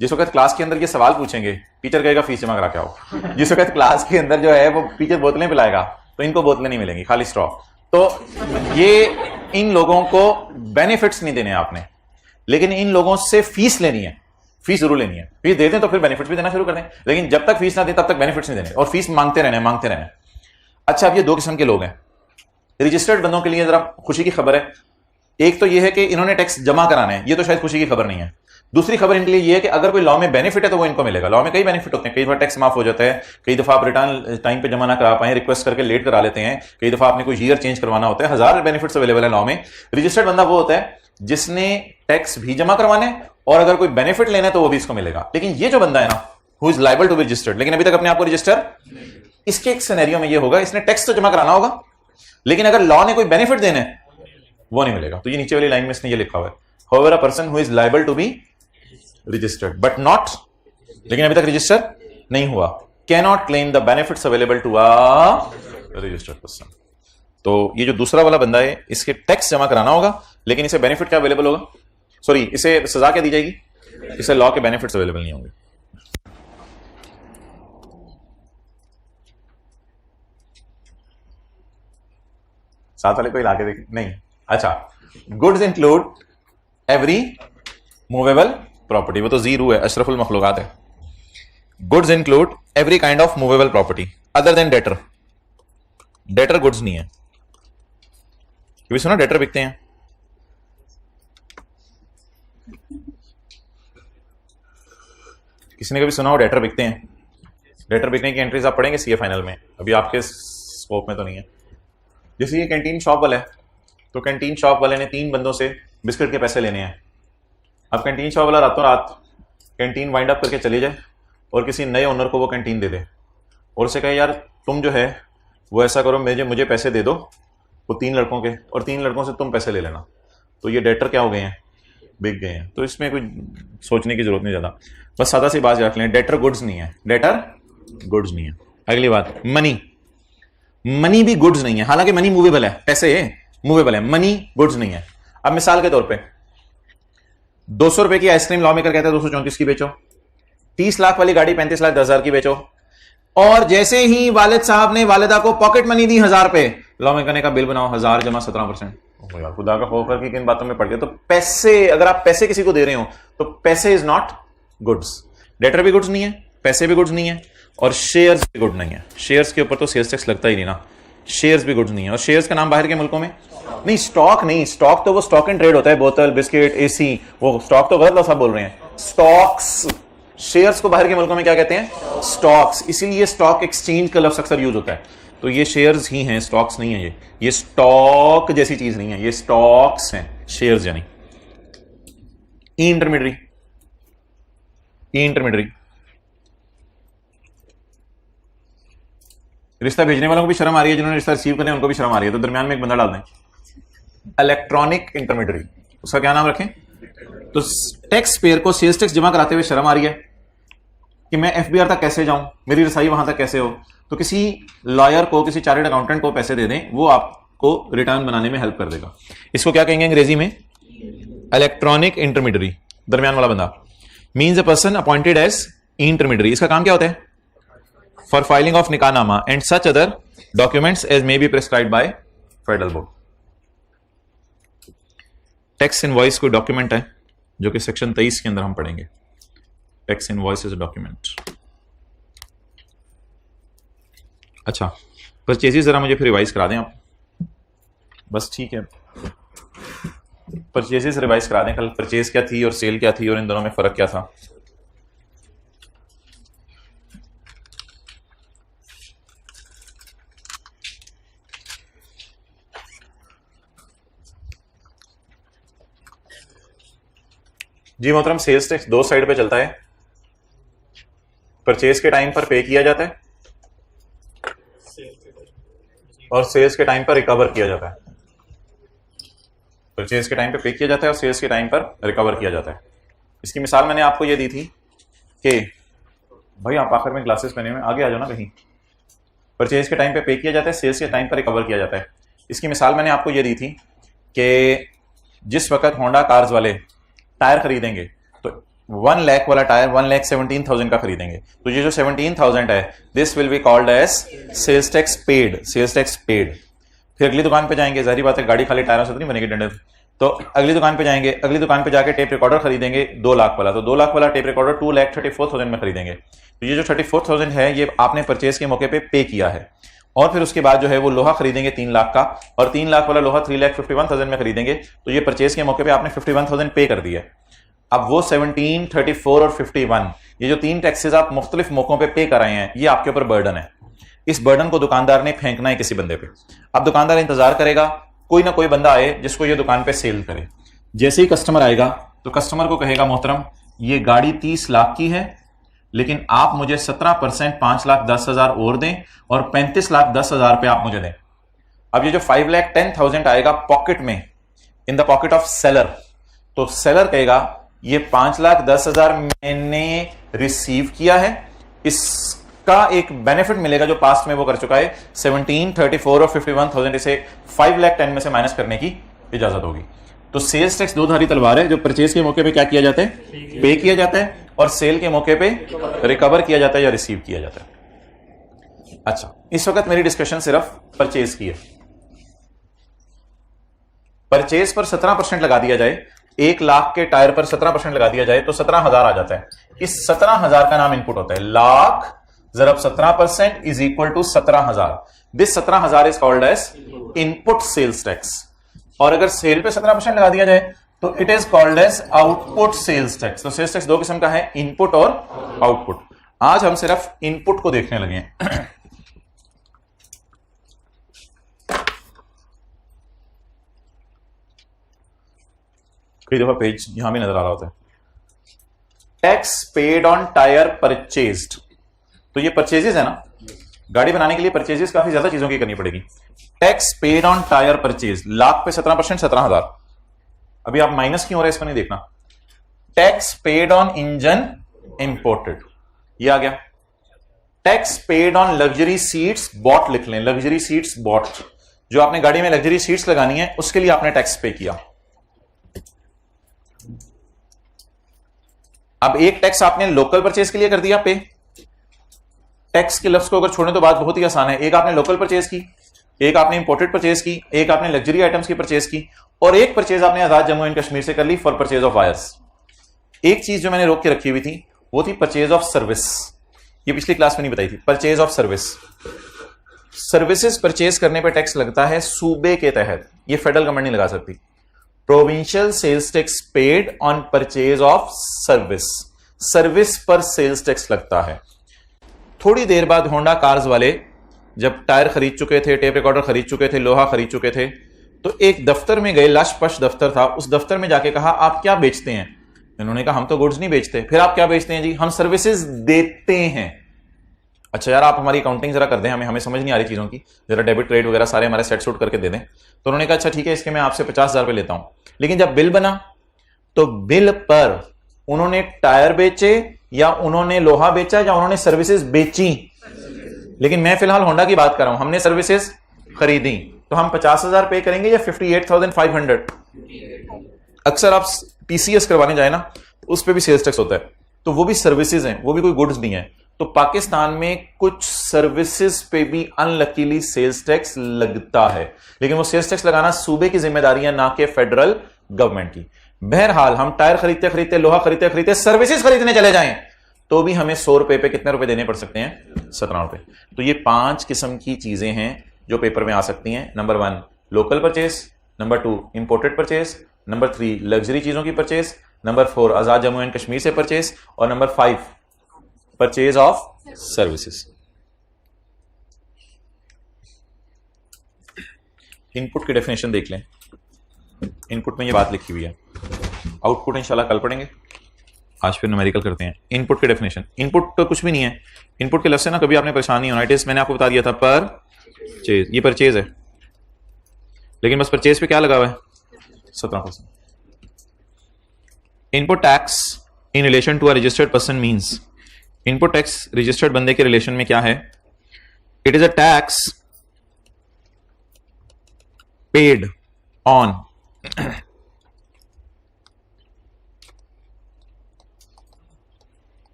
जिस वक्त क्लास के अंदर ये सवाल पूछेंगे, टीचर कहेगा फीस जमा करा के आओ। जिस वक्त क्लास के अंदर जो है वो टीचर बोतलें पिलाएगा, तो इनको बोतलें नहीं मिलेंगी, खाली स्ट्रॉ। तो ये इन लोगों को बेनिफिट्स नहीं देने आपने, लेकिन इन लोगों से फीस लेनी है, फीस जरूर लेनी है। फीस देते हैं तो फिर बेनिफिट्स भी देना शुरू कर दें, लेकिन जब तक फीस ना दे तब तक बेनिफिट्स नहीं देने, और फीस मांगते रहने, मांगते रहने। अच्छा, अब ये दो किस्म के लोग हैं। रजिस्टर्ड बंदों के लिए जरा खुशी की खबर है, एक तो ये है कि इन्होंने टैक्स जमा कराना है, ये तो शायद खुशी की खबर नहीं है। दूसरी खबर इनके लिए ये है कि अगर कोई लॉ में बेनिफिट है तो वो इनको मिलेगा। लॉ में कई बेनिफिट होते हैं, कई दफा टैक्स माफ हो जाता है, कई दफा आप रिटर्न टाइम पे जमा ना करा पाए, रिक्वेस्ट करके लेट करा लेते हैं, कई दफा आपने कोई ईयर चेंज करवाना होता है, हजार बेनिफिट्स अवेलेबल है लॉ में। रजिस्टर्ड बंदा वो होता है जिसने टैक्स भी जमा करवाने, और अगर कोई बेनिफिट लेना है तो वो भी इसको मिलेगा। लेकिन ये जो बंदा है ना, who is liable to be registered, लेकिन अभी तक अपने आप को रजिस्टर, इसके एक सिनेरियो में ये होगा, इसने टैक्स तो जमा कराना होगा, लेकिन अगर लॉ ने कोई बेनिफिट देने है वो नहीं मिलेगा। तो ये नीचे वाली लाइन में इसने ये लिखा हुआ है, however a person who is liable to be registered but not, लेकिन अभी तक रजिस्टर नहीं हुआ, cannot claim the benefits available to a registered person। तो ये जो दूसरा वाला बंदा है, इसके टैक्स जमा कराना होगा, लेकिन इसे बेनिफिट क्या अवेलेबल होगा, सॉरी इसे सजा क्या दी जाएगी, इसे लॉ के बेनिफिट्स अवेलेबल नहीं होंगे। साथ वाले को हिला के देख, नहीं। अच्छा, goods include every movable property, वो तो जीरो है, अशरफुल मखलूकात है। Goods include every kind of movable property other than debtor. Debtor goods नहीं है, कभी सुना डेटर बिकते हैं? किसी ने कभी सुना हो डेटर बिकते हैं? डेटर बिकने की एंट्रीज आप पढ़ेंगे सीए फाइनल में, अभी आपके स्कोप में तो नहीं है। जैसे ये कैंटीन शॉप वाला है, तो कैंटीन शॉप वाले ने 3 बंदों से बिस्किट के पैसे लेने हैं। अब कैंटीन शॉप वाला रातों रात कैंटीन वाइंड अप करके चले जाए और किसी नए ओनर को वो कैंटीन दे दे, और उसे कहे यार तुम जो है वो ऐसा करो, मुझे पैसे दे दो, वो 3 लड़कों के, और 3 लड़कों से तुम पैसे ले लेना। तो ये डेटर क्या हो गए हैं, बिक गए हैं। तो इसमें कोई सोचने की जरूरत नहीं ज़्यादा, बस सादा सी बात रख लें, डेटर गुड्स नहीं है, डेटर गुड्स नहीं है। अगली बात, मनी। मनी भी गुड्स नहीं है, हालांकि मनी मूवेबल है, पैसे मूवेबल है, मनी गुड्स नहीं है। अब मिसाल के तौर पे 200 रुपए की आइसक्रीम लॉ मेकर कहता है 234 की बेचो, 30 लाख वाली गाड़ी 35 लाख 10 हजार की बेचो, और जैसे ही वालिद साहब ने वालिदा को पॉकेट मनी दी 1000 रुपए, लॉ मेकर ने कहा बिल बनाओ 1000 जमा 17%। खुदा का खौफ करके किन बातों में पड़ गए। तो पैसे, अगर आप पैसे किसी को दे रहे हो तो पैसे इज नॉट गुड्स। डेटर भी गुड्स नहीं है, पैसे भी गुड्स नहीं है, और शेयर्स भी गुड नहीं है। शेयर्स के ऊपर तो सेल्स टैक्स लगता ही नहीं ना, शेयर्स भी गुड्स नहीं है। और शेयर्स का नाम बाहर के मुल्कों में नहीं, स्टॉक नहीं, स्टॉक तो वो स्टॉक एंड ट्रेड होता है, बोतल, बिस्किट, एसी, वो स्टॉक तो गलत सब बोल रहे हैं, स्टॉक्स। शेयर्स को बाहर के मुल्कों में क्या कहते हैं, स्टॉक्स। इसीलिए स्टॉक एक्सचेंज का लफ्ज अक्सर यूज होता है। तो ये शेयर्स ही हैं, स्टॉक्स नहीं है। ये स्टॉक जैसी चीज नहीं है, ये स्टॉक्स हैं, शेयर्स यानी। ई इंटरमीडियरी, ई इंटरमीडियरी, रिश्ता भेजने वालों को भी शर्म आ रही है, जिन्होंने रिश्ता रिसीव करने उनको भी शर्म आ रही है, तो दरमियान में एक बंदा डाल दें, इलेक्ट्रॉनिक इंटरमीडियरी, उसका क्या नाम रखें। तो टैक्स पेयर को सेल्स टैक्स जमा कराते हुए शर्म आ रही है कि मैं एफबीआर तक कैसे जाऊं, मेरी रसाई वहां तक कैसे हो, तो किसी लॉयर को, किसी चार्टर्ड अकाउंटेंट को पैसे दे दें, वो आप को रिटर्न बनाने में हेल्प कर देगा। इसको क्या कहेंगे अंग्रेजी में? इलेक्ट्रॉनिक इंटरमीडियरी, दरमियान वाला बंदा। Means a person appointed as intermediary. इसका काम क्या होता है? For filing of nikahnama and such other documents as may be prescribed by federal board. Tax invoice कोई डॉक्यूमेंट है जो कि सेक्शन 23 के अंदर हम पढ़ेंगे। Tax invoice is a document. अच्छा, परचेजेस जरा मुझे फिर रिवाइज करा दें आप, बस ठीक है। परचेजेस रिवाइज करा दें, कल परचेज क्या थी और सेल क्या थी और इन दोनों में फर्क क्या था। जी मोहतरम, सेल्स टैक्स दो साइड पे चलता है। परचेज के टाइम पर पे किया जाता है और सेल्स के टाइम पर रिकवर किया जाता है। परचेज के टाइम पे पे किया जाता है और सेल्स के टाइम पर रिकवर किया जाता है। इसकी मिसाल मैंने आपको ये दी थी कि भाई आप आखिर में ग्लासेस पहने हुए, आगे आ जाओ ना कहीं। परचेज के टाइम पे किया जाता है, सेल्स के टाइम पर रिकवर किया जाता है। इसकी मिसाल मैंने आपको ये दी थी कि जिस वक्त होंडा कार्स वाले टायर खरीदेंगे तो 1 लाख वाला टायर 1,17,000 का खरीदेंगे, तो ये जो 17,000 है this will be called as sales tax paid. Sales tax paid. फिर अगली दुकान पे जाएंगे, जाहिर बात है गाड़ी खाली टायरों से तो नहीं बनेगी डंडे, तो अगली दुकान पे जाएंगे, अगली दुकान पे जाके टेप रिकॉर्डर खरीदेंगे 2 लाख वाला, तो 2 लाख वाला टेप रिकॉर्डर 2,34,000 में खरीदेंगे। तो ये जो 34,000 है ये आपने परचेज के मौके पे किया है। और फिर उसके बाद जो है वो लोहा खरीदेंगे 3 लाख का, और 3 लाख वाला लोहा 3,51,000 में खरीदेंगे, तो ये परचेज के मौके पे आपने 51,000 पे कर दिया। अब वो 17, 34 और 51 ये जो 3 टैक्सेस आप मुख्तलिफ मौकों पे कर रहे हैं, ये आपके ऊपर बर्डन है। इस बर्डन को दुकानदार ने फेंकना है किसी बंदे पे। अब दुकानदार इंतजार करेगा कोई ना कोई बंदा आए जिसको ये दुकान पे सेल करे। जैसे ही कस्टमर आएगा तो कस्टमर को कहेगा मोहतरम ये गाड़ी 30 लाख की है, लेकिन आप मुझे 17% 5,10,000 और दें और 35,10,000 पे आप मुझे दें। अब ये जो 5,10,000 आएगा पॉकेट में, in the pocket of seller, तो सेलर कहेगा ये 5,10,000 मैंने रिसीव किया है, इसका एक बेनिफिट मिलेगा जो पास्ट में वो कर चुका है। 17, 34 और 51,000 इसे 5,10,000 में से माइनस करने की इजाजत होगी। तो सेल्स टैक्स दो धारी तलवार है, जो परचेज के मौके पे क्या किया जाता है? पे किया जाता है, और सेल के मौके पे रिकवर किया जाता है या रिसीव किया जाता है। अच्छा, इस वक्त मेरी डिस्कशन सिर्फ परचेज की है। परचेज पर 17% लगा दिया जाए, 1 लाख के टायर पर 17% लगा दिया जाए तो 17,000 आ जाता है। इस 17,000 का नाम इनपुट होता है। लाख जरब 17% is equal to 17,000। This 17,000 is called as input sales tax. और अगर सेल पे 17% लगा दिया जाए तो it is called as output sales tax. तो सेल्स टैक्स दो किस्म का है, इनपुट और आउटपुट। आज हम सिर्फ इनपुट को देखने लगे हैं। कई दफा पेज यहां भी नजर आ रहा होता है। Tax paid on tyre purchased, तो ये परचेजेस है ना, गाड़ी बनाने के लिए परचेजेस काफी ज्यादा चीजों की करनी पड़ेगी। Tax paid on tyre purchase, lakh पे 17% 17,000। अभी आप माइनस क्यों हो रहा है इसको नहीं देखना। Tax paid on engine imported, ये आ गया। Tax paid on luxury seats bought, लिख लें लग्जरी सीट्स बॉट, जो आपने गाड़ी में लग्जरी सीट्स लगानी है उसके लिए आपने टैक्स पे किया। अब एक टैक्स आपने लोकल परचेज के लिए कर दिया पे। टैक्स के लफ्ज को अगर छोड़ने तो बात बहुत ही आसान है। एक आपने लोकल परचेज की, एक आपने इंपोर्टेड परचेज की, एक आपने लग्जरी आइटम्स की परचेज की, और एक परचेज आपने आजाद जम्मू एंड कश्मीर से कर ली फॉर परचेज ऑफ वायर्स। एक चीज जो मैंने रोक के रखी हुई थी वो थी परचेज ऑफ सर्विस। ये पिछली क्लास में नहीं बताई थी। Purchase of service, services purchase करने पर टैक्स लगता है सूबे के तहत, ये फेडरल गवर्नमेंट नहीं लगा सकती। Provincial sales tax paid on purchase of service, service पर सेल्स टैक्स लगता है। थोड़ी देर बाद होंडा कार्स वाले जब टायर खरीद चुके थे, टेप रिकॉर्डर खरीद चुके थे, लोहा खरीद चुके थे, तो एक दफ्तर में गए, लश पश दफ्तर था। उस दफ्तर में जाके कहा आप क्या बेचते हैं? इन्होंने कहा हम तो गुड्स नहीं बेचते। फिर आप क्या बेचते हैं? जी हम सर्विसेज देते हैं। अच्छा यार आप हमारी अकाउंटिंग जरा कर दें, हमें समझ नहीं आ रही चीजों की, जरा डेबिट क्रेडिट वगैरह सारे हमारे सेट सूट करके दे दें। तो उन्होंने कहा अच्छा ठीक है, इसके मैं आपसे 50,000 रुपए लेता हूं। लेकिन जब बिल बना तो बिल पर उन्होंने टायर बेचे या उन्होंने लोहा बेचा या उन्होंने सर्विसेज बेची। लेकिन मैं फिलहाल होंडा की बात कर रहा हूं, हमने सर्विसेज खरीदी। तो हम 50,000 पे करेंगे या 58,500? अक्सर आप टीसीएस करवाने जाए ना, उस पर भी सेल्स टैक्स होता है, तो वो भी सर्विसेज हैं, वो भी कोई गुड्स नहीं है। तो पाकिस्तान में कुछ सर्विसेज पे भी अनलकीली सेल्स टैक्स लगता है, लेकिन वो सेल्स टैक्स लगाना सूबे की जिम्मेदारी है, ना कि फेडरल गवर्नमेंट की। बहरहाल हम टायर खरीदते खरीदते, लोहा खरीदते खरीदते सर्विसेज खरीदने चले जाएं तो भी हमें 100 रुपए पे कितने रुपए देने पड़ सकते हैं? 17 रुपए। तो ये 5 किस्म की चीजें हैं जो पेपर में आ सकती हैं। Number 1 local purchase, number 2 imported purchase, number 3 luxury चीजों की purchase, number 4 Azad Jammu and Kashmir से परचेज, और number 5 purchase of services. Input की डेफिनेशन देख लें। इनपुट में ये बात लिखी हुई है, आउटपुट इंशाल्लाह कल पढ़ेंगे, आज फिर न्यूमेरिकल करते हैं। इनपुट की डेफिनेशन, इनपुट तो कुछ भी नहीं है। इनपुट के लफ्ज़ से ना कभी आपने परेशान नहीं होना। इट इज, मैंने आपको बता दिया था, परचेज, ये परचेज है, लेकिन बस परचेज पे क्या लगा हुआ है? 17%। Input tax in relation to a registered person means, input tax registered बंदे के रिलेशन में क्या है? It is a tax paid on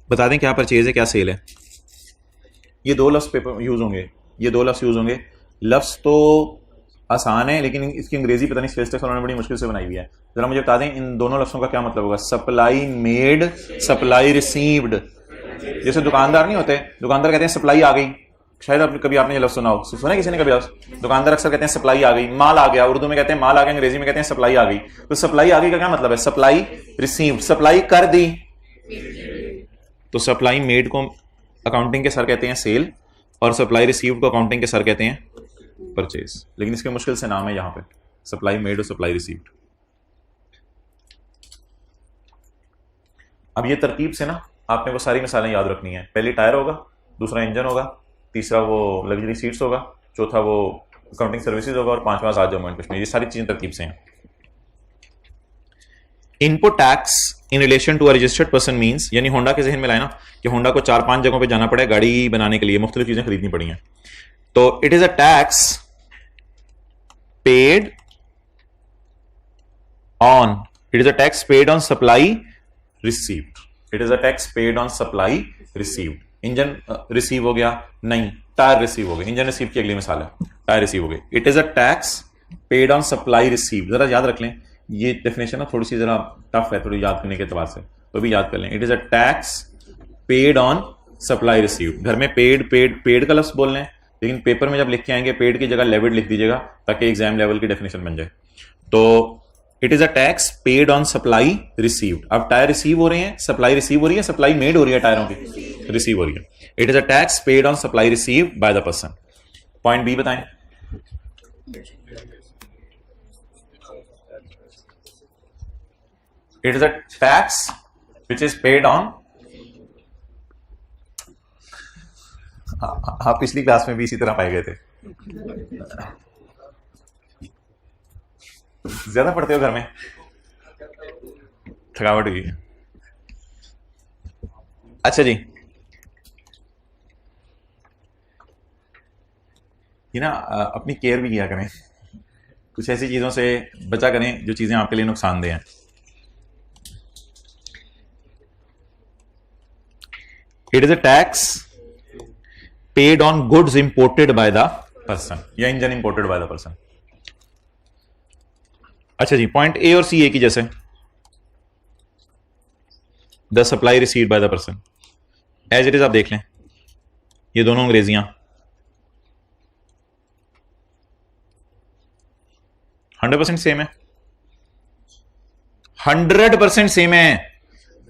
बता दें क्या परचेज है, क्या सेल है। ये 2 लफ्ज पेपर यूज होंगे, ये 2 लफ्ज यूज होंगे। लफ्ज तो आसान है, लेकिन इसकी अंग्रेजी पता नहीं सेल्स टैक्स उन्होंने बड़ी मुश्किल से बनाई हुई है। जरा मुझे बता दें इन दोनों लफ्जों का क्या मतलब होगा? Supply made, supply received. जैसे दुकानदार नहीं होते, दुकानदार कहते हैं सप्लाई आ गई, शायद आपने कभी आपने ये लफ्ज सुना हो, सुना किसी ने कभी? दुकानदार अक्सर कहते हैं सप्लाई आ गई, माल आ गया, उर्दू में कहते हैं माल आ गया, अंग्रेजी में कहते हैं सप्लाई आ गई। तो सप्लाई आ गई का क्या मतलब है? सप्लाई रिसीव्ड, सप्लाई कर दी। तो सप्लाई मेड को अकाउंटिंग के सर कहते हैं सेल, और सप्लाई रिसीव्ड को अकाउंटिंग के सर कहते हैं परचेज। लेकिन इसके मुश्किल से नाम है यहां पे, सप्लाई मेड और सप्लाई रिसीव्ड। अब ये तरतीब से ना आपने वो सारी मिसालें याद रखनी है। पहले टायर होगा, दूसरा इंजन होगा, तीसरा वो लग्जरी सीट्स होगा, चौथा वो अकाउंटिंग सर्विसेज होगा, और 5वां आजाद जम्मू एंड कश्मीर। ये सारी चीजें तरतीब से हैं। Input tax in relation to a registered person means, यानी होंडा के जहन में लाए ना कि होंडा को 4-5 जगहों पे जाना पड़ा है गाड़ी बनाने के लिए, मुख्तलिफ चीजें खरीदनी पड़ी हैं। तो it is a tax paid on, it is a tax paid on supply received, it is a tax paid on supply received. Engine receive हो गया? नहीं, टायर रिसीव हो गए। इंजन रिसीव की अगली मिसाल है, टायर रिसीव हो गए। It is a tax paid on supply received. जरा याद रख लें, ये डेफिनेशन ना थोड़ी सी जरा टफ है थोड़ी याद करने के एतबार से, तो भी याद कर लें। It is a tax paid on supply received. घर में पेड पेड पेड का लफ्ज बोल लें, लेकिन पेपर में जब लिख के आएंगे पेड की जगह लेविड लिख दीजिएगा, ताकि एग्जाम लेवल की डेफिनेशन बन जाए। तो it is a tax paid on supply received. अब टायर रिसीव हो रहे हैं, सप्लाई रिसीव हो रही है, सप्लाई मेड हो रही है, टायरों की रिसीव हो रही है। It is a tax paid on supply received by the person. Point B बताएं। It is a tax which is paid on, आप पिछली क्लास में भी इसी तरह पाए गए थे। ज्यादा पढ़ते हो घर में, थकावट हुई है। अच्छा जी, ये ना अपनी केयर भी किया करें, कुछ ऐसी चीजों से बचा करें जो चीजें आपके लिए नुकसानदेह हैं। It is a tax paid on goods imported by the person, या engine imported by the person। अच्छा जी, पॉइंट ए और सी ए की जैसे, the supply received by the person, as it is आप देख लें, ये दोनों अंग्रेजियां 100% सेम है, 100% सेम है।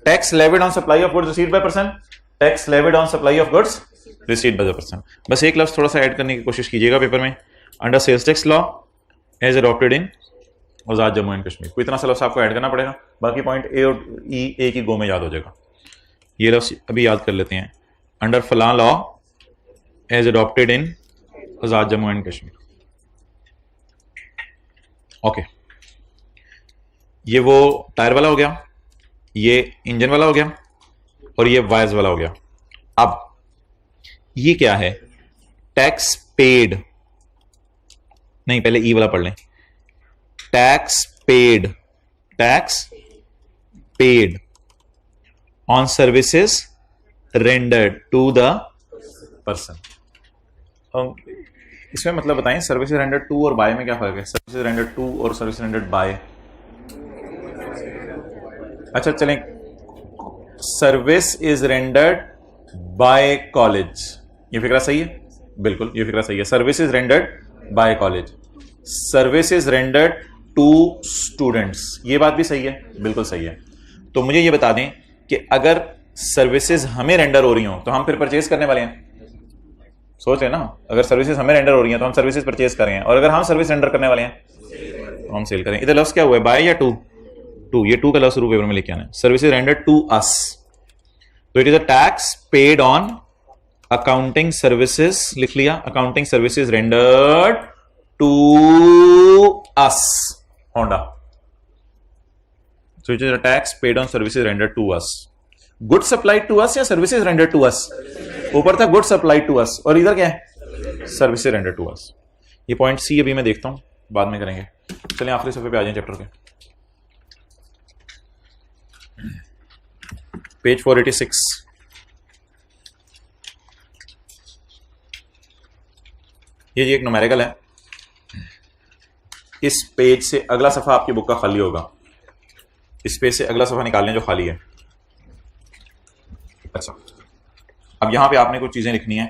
Tax levied on supply of goods received by person, tax levied on supply of goods received by the person. बस एक लफ्ज थोड़ा सा ऐड करने की कोशिश कीजिएगा पेपर में, under sales tax law as adopted in Azad Jammu and Kashmir. कोई इतना सा लफ्ज आपको ऐड करना पड़ेगा, बाकी पॉइंट ए और ई ए की गो में याद हो जाएगा। ये लफ्ज अभी याद कर लेते हैं, अंडर फलां law as adopted in Azad Jammu and Kashmir. Okay, ये वो टायर वाला हो गया, ये इंजन वाला हो गया, और ये वायर्स वाला हो गया। अब ये क्या है? टैक्स पेड, नहीं पहले ई वाला पढ़ लें। Tax paid on services rendered to the person. इसमें मतलब बताएं, सर्विसेज रेंडर्ड टू और बाय में क्या फर्क है? सर्विसेज रेंडर्ड टू और सर्विस रेंडर्ड बाय। अच्छा चलें, service is rendered by college, ये फिक्रा सही है? बिल्कुल ये फिक्रा सही है। Service is rendered by college, service is rendered to students, ये बात भी सही है, बिल्कुल सही है। तो मुझे ये बता दें कि अगर सर्विसेज हमें रेंडर हो रही हो तो हम फिर परचेज करने वाले हैं। सोच रहे ना, अगर सर्विसेज हमें रेंडर हो रही हैं तो हम सर्विसेज परचेज कर रहे हैं, और अगर हम सर्विस रेंडर करने वाले हैं तो हम सेल करें। इधर लफ्ज क्या हुआ है? बाय या टू? टू, ये टू का लफ्ज रूप पेपर में लिखे आना है। सर्विसेज रेंडर्ड टू अस, तो it is a tax paid on accounting services, लिख लिया, accounting services rendered to us Honda. So it is a tax paid on services rendered to us. Goods supplied to us या services rendered to us? ऊपर था goods supplied to us, और इधर क्या है? Services rendered to us. ये पॉइंट सी अभी मैं देखता हूं, बाद में करेंगे। चलिए आखिरी सफे पे आ जाएं चैप्टर के, पेज 486। ये एक न्यूमेरिकल है। इस पेज से अगला सफा आपकी बुक का खाली होगा, इस पेज से अगला सफा निकाल लें जो खाली है। अच्छा, अब यहां पे आपने कुछ चीजें लिखनी है,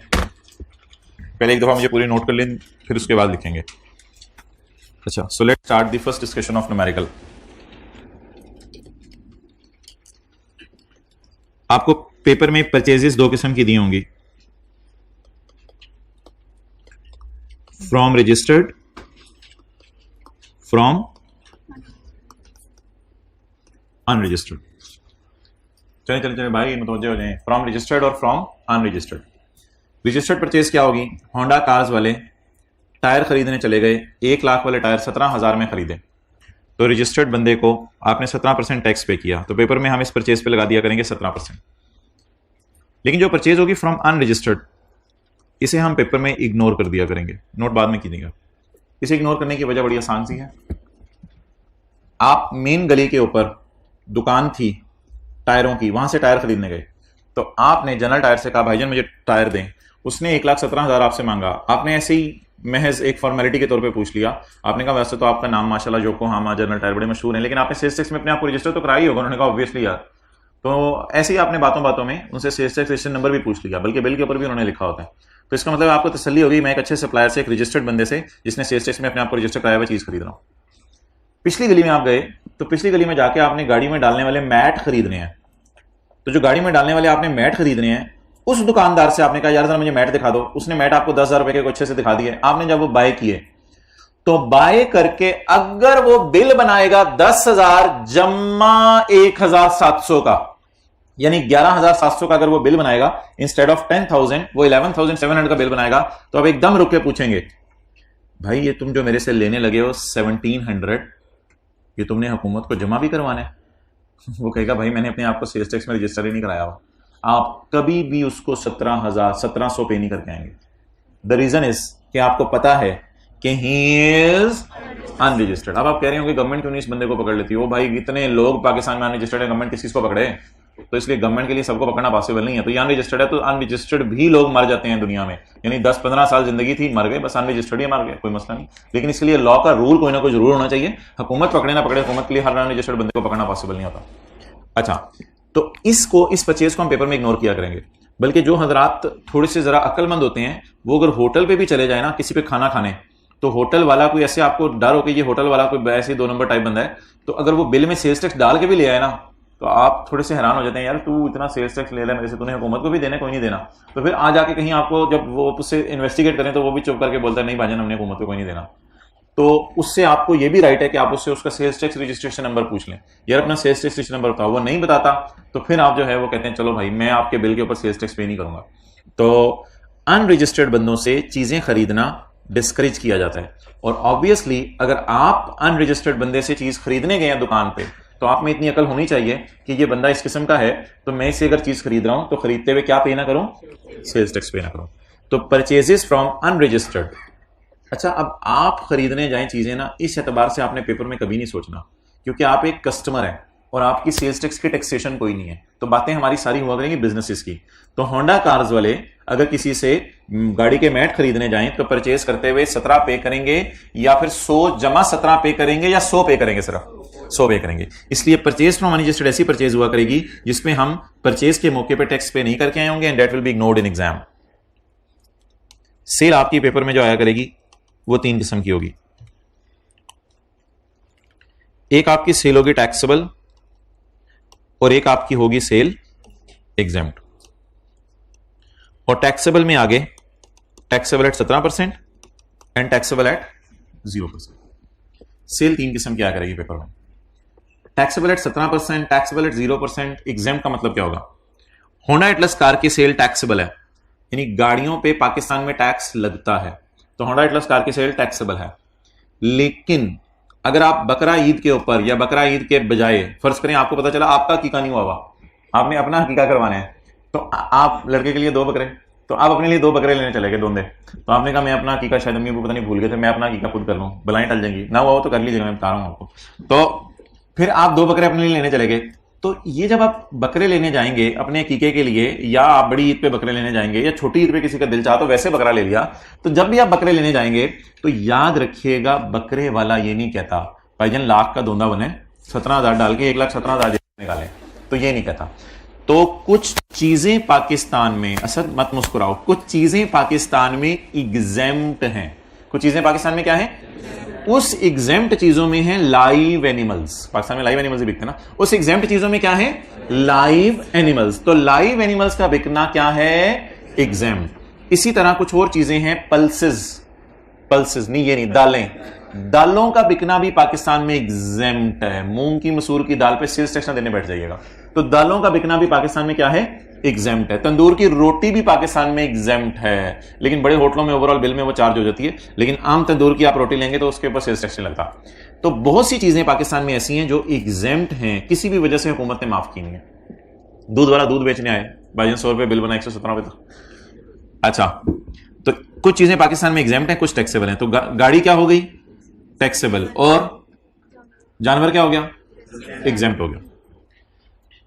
पहले एक दफा मुझे पूरी नोट कर लें, फिर उसके बाद लिखेंगे। अच्छा, so let's start the first discussion of numerical. आपको पेपर में परचेजेस दो किस्म की दी होंगी, फ्रॉम रजिस्टर्ड, फ्रॉम अनरजिस्टर्ड। चलिए चलिए चलिए भाई मुतवज्जे हो जाएं, फ्रॉम रजिस्टर्ड और फ्रॉम अनरजिस्टर्ड। रजिस्टर्ड परचेज क्या होगी? होंडा कार्स वाले टायर खरीदने चले गए, 1 लाख वाले टायर 17,000 में खरीदे, तो रजिस्टर्ड बंदे को आपने 17% टैक्स पे किया, तो पेपर में हम इस परचेज पे लगा दिया करेंगे 17%। लेकिन जो परचेज होगी फ्रॉम अनरजिस्टर्ड, इसे हम पेपर में इग्नोर कर दिया करेंगे, नोट बाद में कीजिएगा। इसे इग्नोर करने की वजह बड़ी आसान सी है। आप मेन गली के ऊपर दुकान थी टायरों की, वहां से टायर खरीदने गए, तो आपने जनरल टायर से कहा भाईजान मुझे टायर दें, उसने 1,17,000 आपसे मांगा, आपने ऐसे ही महज एक फॉर्मेलिटी के तौर पे पूछ लिया, आपने कहा वैसे तो आपका नाम माशाल्लाह योकोहामा जनरल टायर बड़े मशहूर हैं, लेकिन आपने सेल्स टैक्स में अपने आप को रजिस्टर तो कराई होगा। उन्होंने कहा ऑब्वियसली यार, तो ऐसे ही आपने बातों बातों में उनसे सेल्स टैक्स रजिस्ट्रेशन नंबर भी पूछ लिया, बल्कि बिल के ऊपर भी उन्होंने लिखा होता है। तो इसका मतलब आपको तसल्ली होगी मैं एक अच्छे सप्लायर से, एक रजिस्टर्ड बंदे से जिसने सेल्स टैक्स में अपने आप को रजिस्टर कराया हुआ चीज खरीद रहा हूं। पिछली गली में आप गए, तो पिछली गली में जाके आपने गाड़ी में डालने वाले मैट खरीदने हैं, तो जो गाड़ी में डालने वाले आपने मैट खरीदने हैं, उस दुकानदार से आपने कहा यार जरा मुझे मैट दिखा दो, उसने मैट आपको 10,000 रुपए के अच्छे से दिखा दिए। आपने जब वो बाय किए, तो बाय करके अगर वो बिल बनाएगा 10,000 जमा 1,700 का, यानी 11,700 का अगर वो बिल बनाएगा, इंस्टेड ऑफ 10,000 वो 11,700 का बिल बनाएगा, तो अब एकदम रुक के पूछेंगे भाई ये तुम जो मेरे से लेने लगे हो 1,700, ये तुमने हुकूमत को जमा भी करवाना है? वो कहेगा भाई मैंने अपने आप को सेल्स टैक्स में रजिस्टर ही नहीं कराया हुआ। आप कभी भी उसको 17,000 पे नहीं करके आएंगे। द रीजन इज कि आपको पता है कि ही इज अनरजिस्टर्ड। अब आप कह रहे हो कि गवर्नमेंट क्यों नहीं इस बंदे को पकड़ लेती? वो भाई इतने लोग पाकिस्तान में अनरजिस्टर्ड है, गवर्नमेंट किस को पकड़े? तो इसलिए गवर्नमेंट के लिए सबको पकड़ना पॉसिबल नहीं है। तो ये अनरजिस्टर्ड है, तो अनरजिस्टर्ड भी लोग मर जाते हैं दुनिया में, यानी 10-15 साल जिंदगी थी मर गए, बस अनरजिस्टर्ड ही मर गए, कोई मसला नहीं। लेकिन इसके लिए लॉ का रूल कोई ना कोई जरूर होना चाहिए। हुकूमत पकड़े ना पकड़े, हुकूमत के लिए हर अनरजिस्टर्ड बंदे को पकड़ना पॉसिबल नहीं होता। अच्छा, तो इस परचेज को हम पेपर में इग्नोर किया करेंगे। बल्कि जो हजरात थोड़े से जरा अक्लमंद होते हैं, वो अगर होटल पे भी चले जाए ना किसी पे खाना खाने, तो होटल वाला कोई ऐसे आपको डर हो कि ये होटल वाला कोई ऐसे 2 नंबर टाइप बंदा है, तो अगर वो बिल में सेल्स टैक्स डाल के भी ले आए ना, तो आप थोड़े से हैरान हो जाते हैं, यार तू इतना सेल्स टैक्स ले रहा है मेरे से, तूने हुकूमत को भी देना कोई नहीं देना। तो फिर आ जाके कहीं आपको जब वो उससे इन्वेस्टिगेट करें तो वो भी चुप करके बोलता है नहीं भाईजान हमने हुकूमत को कोई नहीं देना। तो उससे आपको ये भी राइट है कि आप उससे उसका सेल्स टैक्स रजिस्ट्रेशन नंबर पूछ लें, यार अपना सेल्स टैक्स रजिस्ट्रेशन नंबर बताओ। वो नहीं बताता तो फिर आप जो है वो कहते हैं चलो भाई मैं आपके बिल के ऊपर सेल्स टैक्स पे नहीं करूंगा। तो अनरजिस्टर्ड बंदों से चीजें खरीदना डिस्करेज किया जाता है। और ऑब्वियसली अगर आप अनरजिस्टर्ड बंदे से चीज खरीदने गए हैं दुकान पे, तो आप में इतनी अकल होनी चाहिए कि ये बंदा इस किस्म का है, तो मैं इससे अगर चीज खरीद रहा हूं तो खरीदते हुए क्या पे ना करूं, सेल्स टैक्स पे ना करूं। तो परचेजेस फ्रॉम अनरजिस्टर्ड। अच्छा, अब आप खरीदने जाएं चीजें ना, इस एतबार से आपने पेपर में कभी नहीं सोचना, क्योंकि आप एक कस्टमर हैं और आपकी सेल्स टैक्स की टैक्सेशन कोई नहीं है। तो बातें हमारी सारी हुआ करेंगी बिजनेसेस की। तो होंडा कार्स वाले अगर किसी से गाड़ी के मैट खरीदने जाएं तो परचेज करते हुए 17 पे करेंगे, या फिर 100 जमा 17 पे करेंगे, या 100 पे करेंगे, सिर्फ 100 पे करेंगे। इसलिए परचेज फ्रॉम अनरजिस्टर्ड ऐसी परचेज हुआ करेगी जिसमें हम परचेज के मौके पर टैक्स पे नहीं करके आए होंगे, and that will be ignored in exam. Sale आपकी पेपर में जो आया करेगी वो 3 किस्म की होगी। एक आपकी सेल होगी टैक्सेबल, और एक आपकी होगी सेल एग्जेम्प्ट। और टैक्सेबल में आगे taxable at 17% and taxable at 0%। Sale 3 किस्म की आ करेगी पेपर में। Taxable at 17%, taxable at 0%। Exempt का मतलब क्या होगा? होंडा एटलस कार की सेल टैक्सेबल है, यानी गाड़ियों पे पाकिस्तान में टैक्स लगता है, तो होंडा एटलस कार की सेल टैक्सेबल है। लेकिन अगर आप बकरा ईद के ऊपर या बकरा ईद के बजाय, फर्ज करें आपको पता चला आपका हकीका नहीं हुआ, आपने अपना हकीका करवाना है, तो आप लड़के के लिए 2 बकरे, तो आप अपने लिए 2 बकरे लेने चले गए दोंदे। तो आपने कहा मैं अपना हकीका, शायद अम्मी को पता नहीं भूल गए थे, मैं अपना हकीका खुद कर लूं, बलाएं टल जाएंगी ना, हुआ हो तो कर लीजिएगा, मैं बता रहा हूं आपको। तो फिर आप 2 बकरे अपने लिए लेने चले गए। तो ये जब आप बकरे लेने जाएंगे अपने हकीके के लिए, या आप बड़ी ईद पे बकरे लेने जाएंगे, या छोटी ईद पे किसी का दिल चाहा तो वैसे बकरा ले लिया, तो जब भी आप बकरे लेने जाएंगे तो याद रखिएगा बकरे वाला ये नहीं कहता भाईजान लाख का दोंदा बने 17,000 डाल के 1,17,000 निकालें, तो ये नहीं कहता। तो कुछ चीजें पाकिस्तान में, असद मत मुस्कुराओ, कुछ चीजें पाकिस्तान में एग्जेम्प्ट हैं। कुछ चीजें पाकिस्तान में क्या है? उस एग्जेम्प्ट चीजों में है लाइव एनिमल्स। पाकिस्तान में लाइव एनिमल्स ही बिकते हैं ना, उस एग्जेम्प्ट चीजों में क्या है? Live animals. तो लाइव एनिमल्स का बिकना क्या है? एग्जेम्प्ट। इसी तरह कुछ और चीजें हैं, पल्सेस, पल्सेस नहीं, ये नहीं, दालें, दालों का बिकना भी पाकिस्तान में एग्जेम्प्ट है। मूंग की मसूर की दाल पे सेल्स टैक्स देने बैठ जाइएगा, तो दालों का बिकना भी पाकिस्तान में क्या है? एग्जेम्प्ट है। तंदूर की रोटी भी पाकिस्तान में एग्जेम्प्ट है, लेकिन बड़े होटलों में ओवरऑल बिल में वो चार्ज हो जाती है, लेकिन आम तंदूर की आप रोटी लेंगे तो उसके ऊपर सेल्स टैक्स नहीं लगता। तो बहुत सी चीजें पाकिस्तान में ऐसी हैं जो एग्जेम्प्ट हैं, किसी भी वजह से हुकूमत ने माफ की नहीं है। दूध वाला दूध बेचने आए, भाईजान 100 रुपए बिल बना, 117 रुपए तक। अच्छा, तो कुछ चीजें पाकिस्तान में एग्जेम्प्ट हैं, कुछ टैक्सेबल हैं। तो गाड़ी क्या हो गई? टैक्सेबल। और जानवर क्या हो गया? एग्जेम्प्ट हो गया।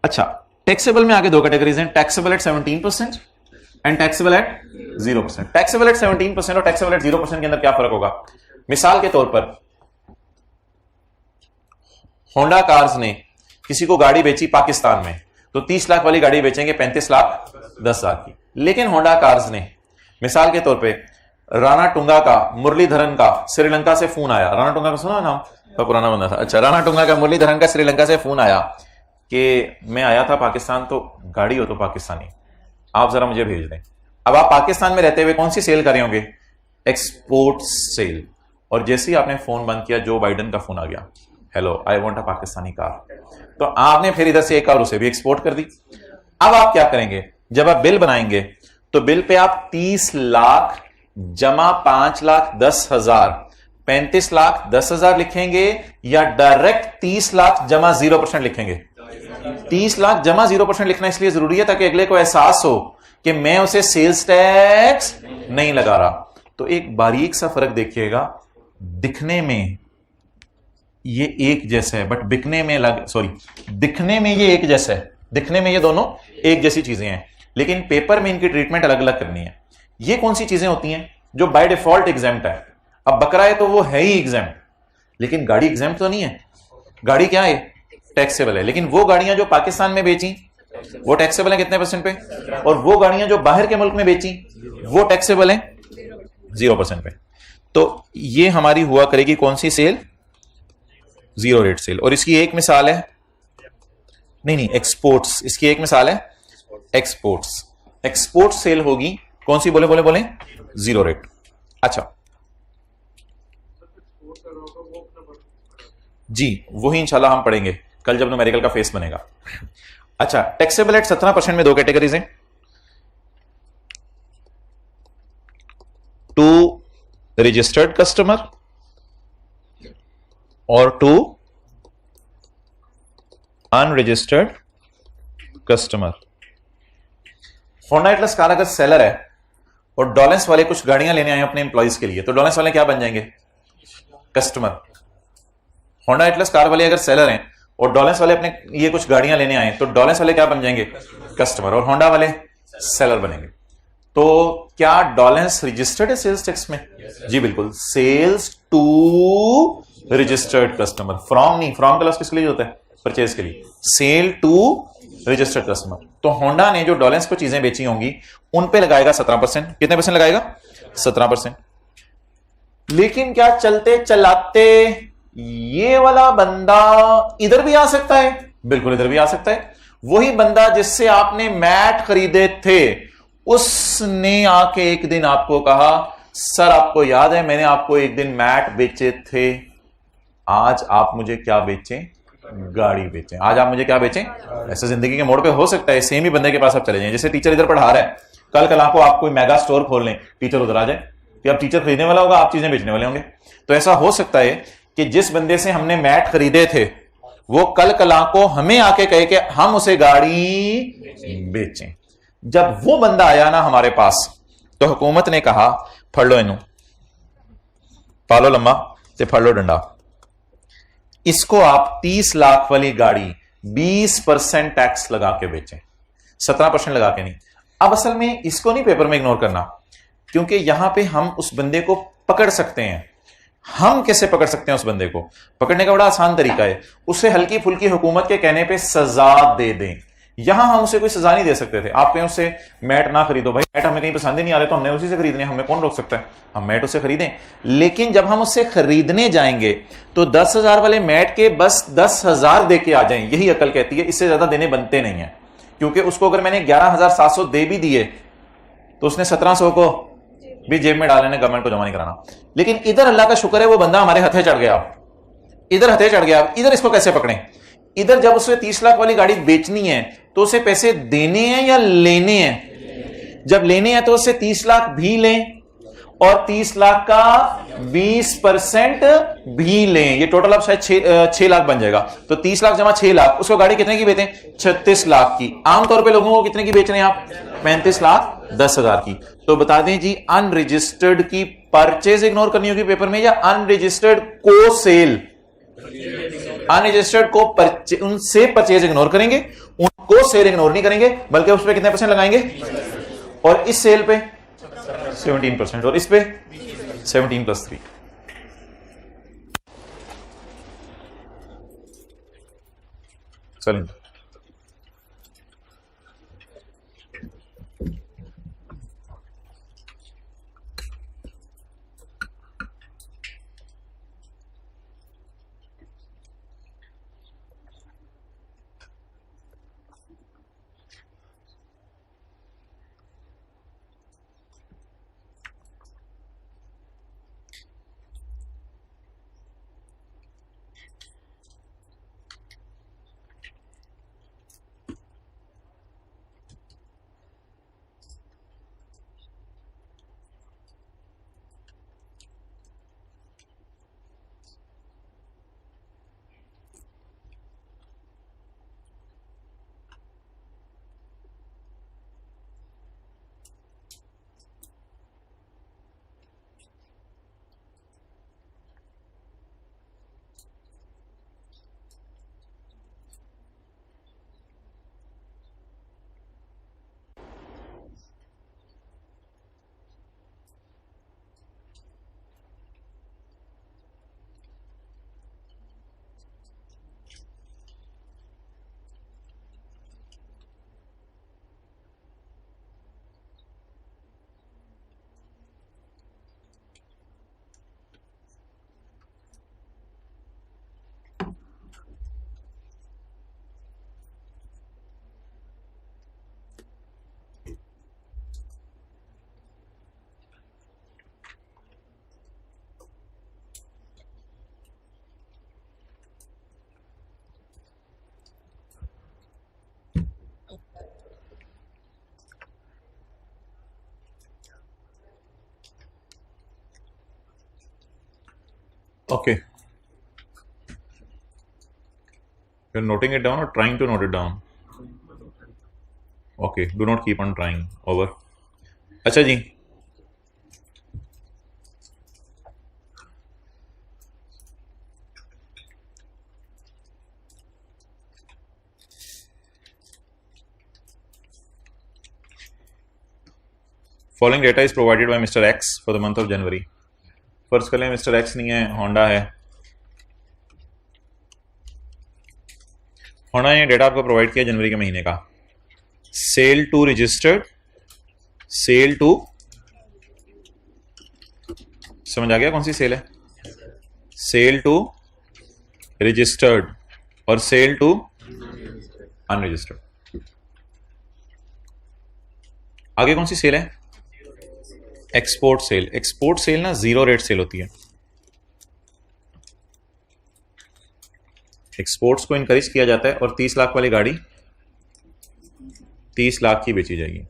अच्छा, टैक्सेबल में आगे 2 कैटेगरीज हैं, taxable at 17% and taxable at 0%। Taxable at 17% और टैक्सेबल एट 0% के अंदर क्या फर्क होगा? मिसाल के तौर पर होंडा कार्स ने किसी को गाड़ी बेची पाकिस्तान में, तो 30 लाख वाली गाड़ी बेचेंगे 35 लाख 10 लाख की। लेकिन होंडा कार्स ने मिसाल के तौर पे राणा टुंगा का, मुरलीधरन का श्रीलंका से फोन आया। राणा टुंगा का सुना नाम? तो पुराना बंदा था। अच्छा, राणा टुंगा का, मुरलीधरन का श्रीलंका से फोन आया कि मैं आया था पाकिस्तान, तो गाड़ी हो तो पाकिस्तानी, आप जरा मुझे भेज दें। अब आप पाकिस्तान में रहते हुए कौन सी सेल कर रहे होंगे? Export cell. और जैसे ही आपने फोन बंद किया, जो बाइडन का फोन आ गया, hello I want a Pakistani car, तो आपने फिर इधर से एक कार उसे भी एक्सपोर्ट कर दी। अब आप क्या करेंगे? जब आप बिल बनाएंगे तो बिल पे आप 30 लाख जमा 5,10,000, 35 लाख 10,000 लिखेंगे, या डायरेक्ट 30 लाख जमा 0% लिखेंगे? 30 लाख जमा 0% लिखना इसलिए जरूरी है ताकि अगले को एहसास हो कि मैं उसे सेल्स टैक्स नहीं लगा रहा। तो एक बारीक सा फर्क देखिएगा, दिखने में ये एक जैसा है, बट बिकने में दिखने में ये एक जैसा है, दिखने में ये दोनों एक जैसी चीजें हैं, लेकिन पेपर में इनकी ट्रीटमेंट अलग अलग करनी है। ये कौन सी चीजें होती हैं जो बाय डिफॉल्ट एग्जेम्प्ट है? अब बकरा है तो वो है ही एग्जेम्प्ट, लेकिन गाड़ी एग्जेम्प्ट तो नहीं है। गाड़ी क्या है? टैक्सेबल है। लेकिन वो गाड़ियां जो पाकिस्तान में बेची वो टैक्सेबल है कितने % पे? और वो गाड़ियां जो बाहर के मुल्क में बेची वो टैक्सेबल है 0% पे। तो ये हमारी हुआ करेगी कौन सी सेल? 0 rate cell. और इसकी एक मिसाल है, नहीं, एक्सपोर्ट्स। इसकी एक मिसाल है एक्सपोर्ट्स। एक्सपोर्ट सेल होगी कौन सी? बोले 0 रेट। अच्छा जी, वही इंशाल्लाह हम पढ़ेंगे कल जब न्यूमेरिकल का फेस बनेगा। अच्छा, टैक्सेबल एट 17% में 2 कैटेगरीज हैं, to registered customer or to unregistered customer. Honda Atlas car अगर सेलर है और डॉलेंस वाले कुछ गाड़ियां लेने आए अपने एम्प्लॉइज के लिए, तो डॉलेंस वाले क्या बन जाएंगे? कस्टमर। होंडा एटलस कार वाले अगर सेलर हैं और डॉलेंस वाले अपने ये कुछ गाड़ियां लेने आए, तो डॉलेंस वाले क्या बन जाएंगे? कस्टमर। और होंडा वाले सेलर बनेंगे। तो क्या डॉलेंस रजिस्टर्ड है सेल्स टैक्स में? जी बिल्कुल। Sales to registered customer, from नहीं, फ्रॉम का लॉस किसके लिए होता है? परचेज के लिए। Sale to registered customer. तो होंडा ने जो डॉलेंस को चीजें बेची होंगी उन पे लगाएगा 17%। कितने परसेंट लगाएगा? 17%। लेकिन क्या चलते चलाते ये वाला बंदा इधर भी आ सकता है? बिल्कुल इधर भी आ सकता है। वही बंदा जिससे आपने मैट खरीदे थे, उसने आके एक दिन आपको कहा, सर आपको याद है मैंने आपको एक दिन मैट बेचे थे, आज आप मुझे क्या बेचें? गाड़ी बेचें। आज आप मुझे क्या बेचें? ऐसे जिंदगी के मोड़ पे हो सकता है सेम ही बंदे के पास आप चले जाएं। जैसे टीचर इधर पढ़ा रहा है, कल कल आपको आप कोई मेगा स्टोर खोल लें, टीचर उधर आ जाए, कि अब टीचर खरीदने वाला होगा, आप चीजें बेचने वाले होंगे। तो ऐसा हो सकता है कि जिस बंदे से हमने मैट खरीदे थे वो कल कला को हमें आके कहे कि हम उसे गाड़ी बेचें। जब वो बंदा आया ना हमारे पास, तो हुकूमत ने कहा फड़ लो इनू, पालो लम्मा ते फड़ लो डंडा, इसको आप 30 लाख वाली गाड़ी 20% टैक्स लगा के बेचें, 17% लगा के नहीं। अब असल में इसको नहीं पेपर में इग्नोर करना, क्योंकि यहां पे हम उस बंदे को पकड़ सकते हैं। हम कैसे पकड़ सकते हैं? उस बंदे को पकड़ने का बड़ा आसान तरीका है, उसे हल्की फुल्की हुकूमत के कहने पे सजा दे दें। यहां हम उसे कोई सजा नहीं दे सकते थे। आप कहें उससे मैट ना खरीदो, भाई मैट हमें कहीं पसंद ही नहीं आ रहे तो हमने उसी से खरीदने, हमें कौन रोक सकता है? हम मैट उससे खरीदें। लेकिन जब हम उससे खरीदने जाएंगे तो 10,000 वाले मैट के बस 10,000 दे के आ जाएं, यही अकल कहती है। इससे ज्यादा देने बनते नहीं है, क्योंकि उसको अगर मैंने 11,700 दे भी दिए तो उसने 1700 को भी जेब में डालने, गवर्नमेंट को जमा नहीं कराना। लेकिन इधर अल्लाह का शुक्र है वो बंदा हमारे हथे चढ़ गया, इधर हथे चढ़ गया। इधर इसको कैसे पकड़ें? इधर जब उसे 30 लाख वाली गाड़ी बेचनी है तो उसे पैसे देने हैं या लेने हैं? जब लेने हैं तो उसे 30 लाख भी लें और 30 लाख का 20% भी लें। ये टोटल अब शायद 6 लाख बन जाएगा। तो 30 लाख जमा 6 लाख, उसको गाड़ी कितने की बेचें? 36 लाख की। आमतौर पे लोगों को कितने की बेच रहे हैं आप? 35 लाख 10,000 की। तो बता दें जी, अनरजिस्टर्ड की परचेज इग्नोर करनी होगी पेपर में, या अनरजिस्टर्ड को सेल? अनरजिस्टर्ड को उनसे परचेज इग्नोर करेंगे, उनको सेल इग्नोर नहीं करेंगे, बल्कि उस पर कितने परसेंट लगाएंगे? और इस सेल पे 17% और इस पे 17+3। चलें Okay. You're noting it down or trying to note it down? Okay. Do not keep on trying. Over. अच्छा जी. Following data is provided by Mr. X for the month of January. फर्ज कर लें मिस्टर एक्स नहीं है, होंडा है. होंडा ने डेटा आपको प्रोवाइड किया जनवरी के महीने का. Sale to registered, sale to, समझ आ गया कौन सी सेल है? सेल टू रजिस्टर्ड और सेल टू अनरजिस्टर्ड. आगे कौन सी सेल है? Export sale. एक्सपोर्ट सेल ना जीरो रेट सेल होती है. एक्सपोर्ट्स को इनकरेज किया जाता है और 30 लाख वाली गाड़ी 30 लाख की बेची जाएगी.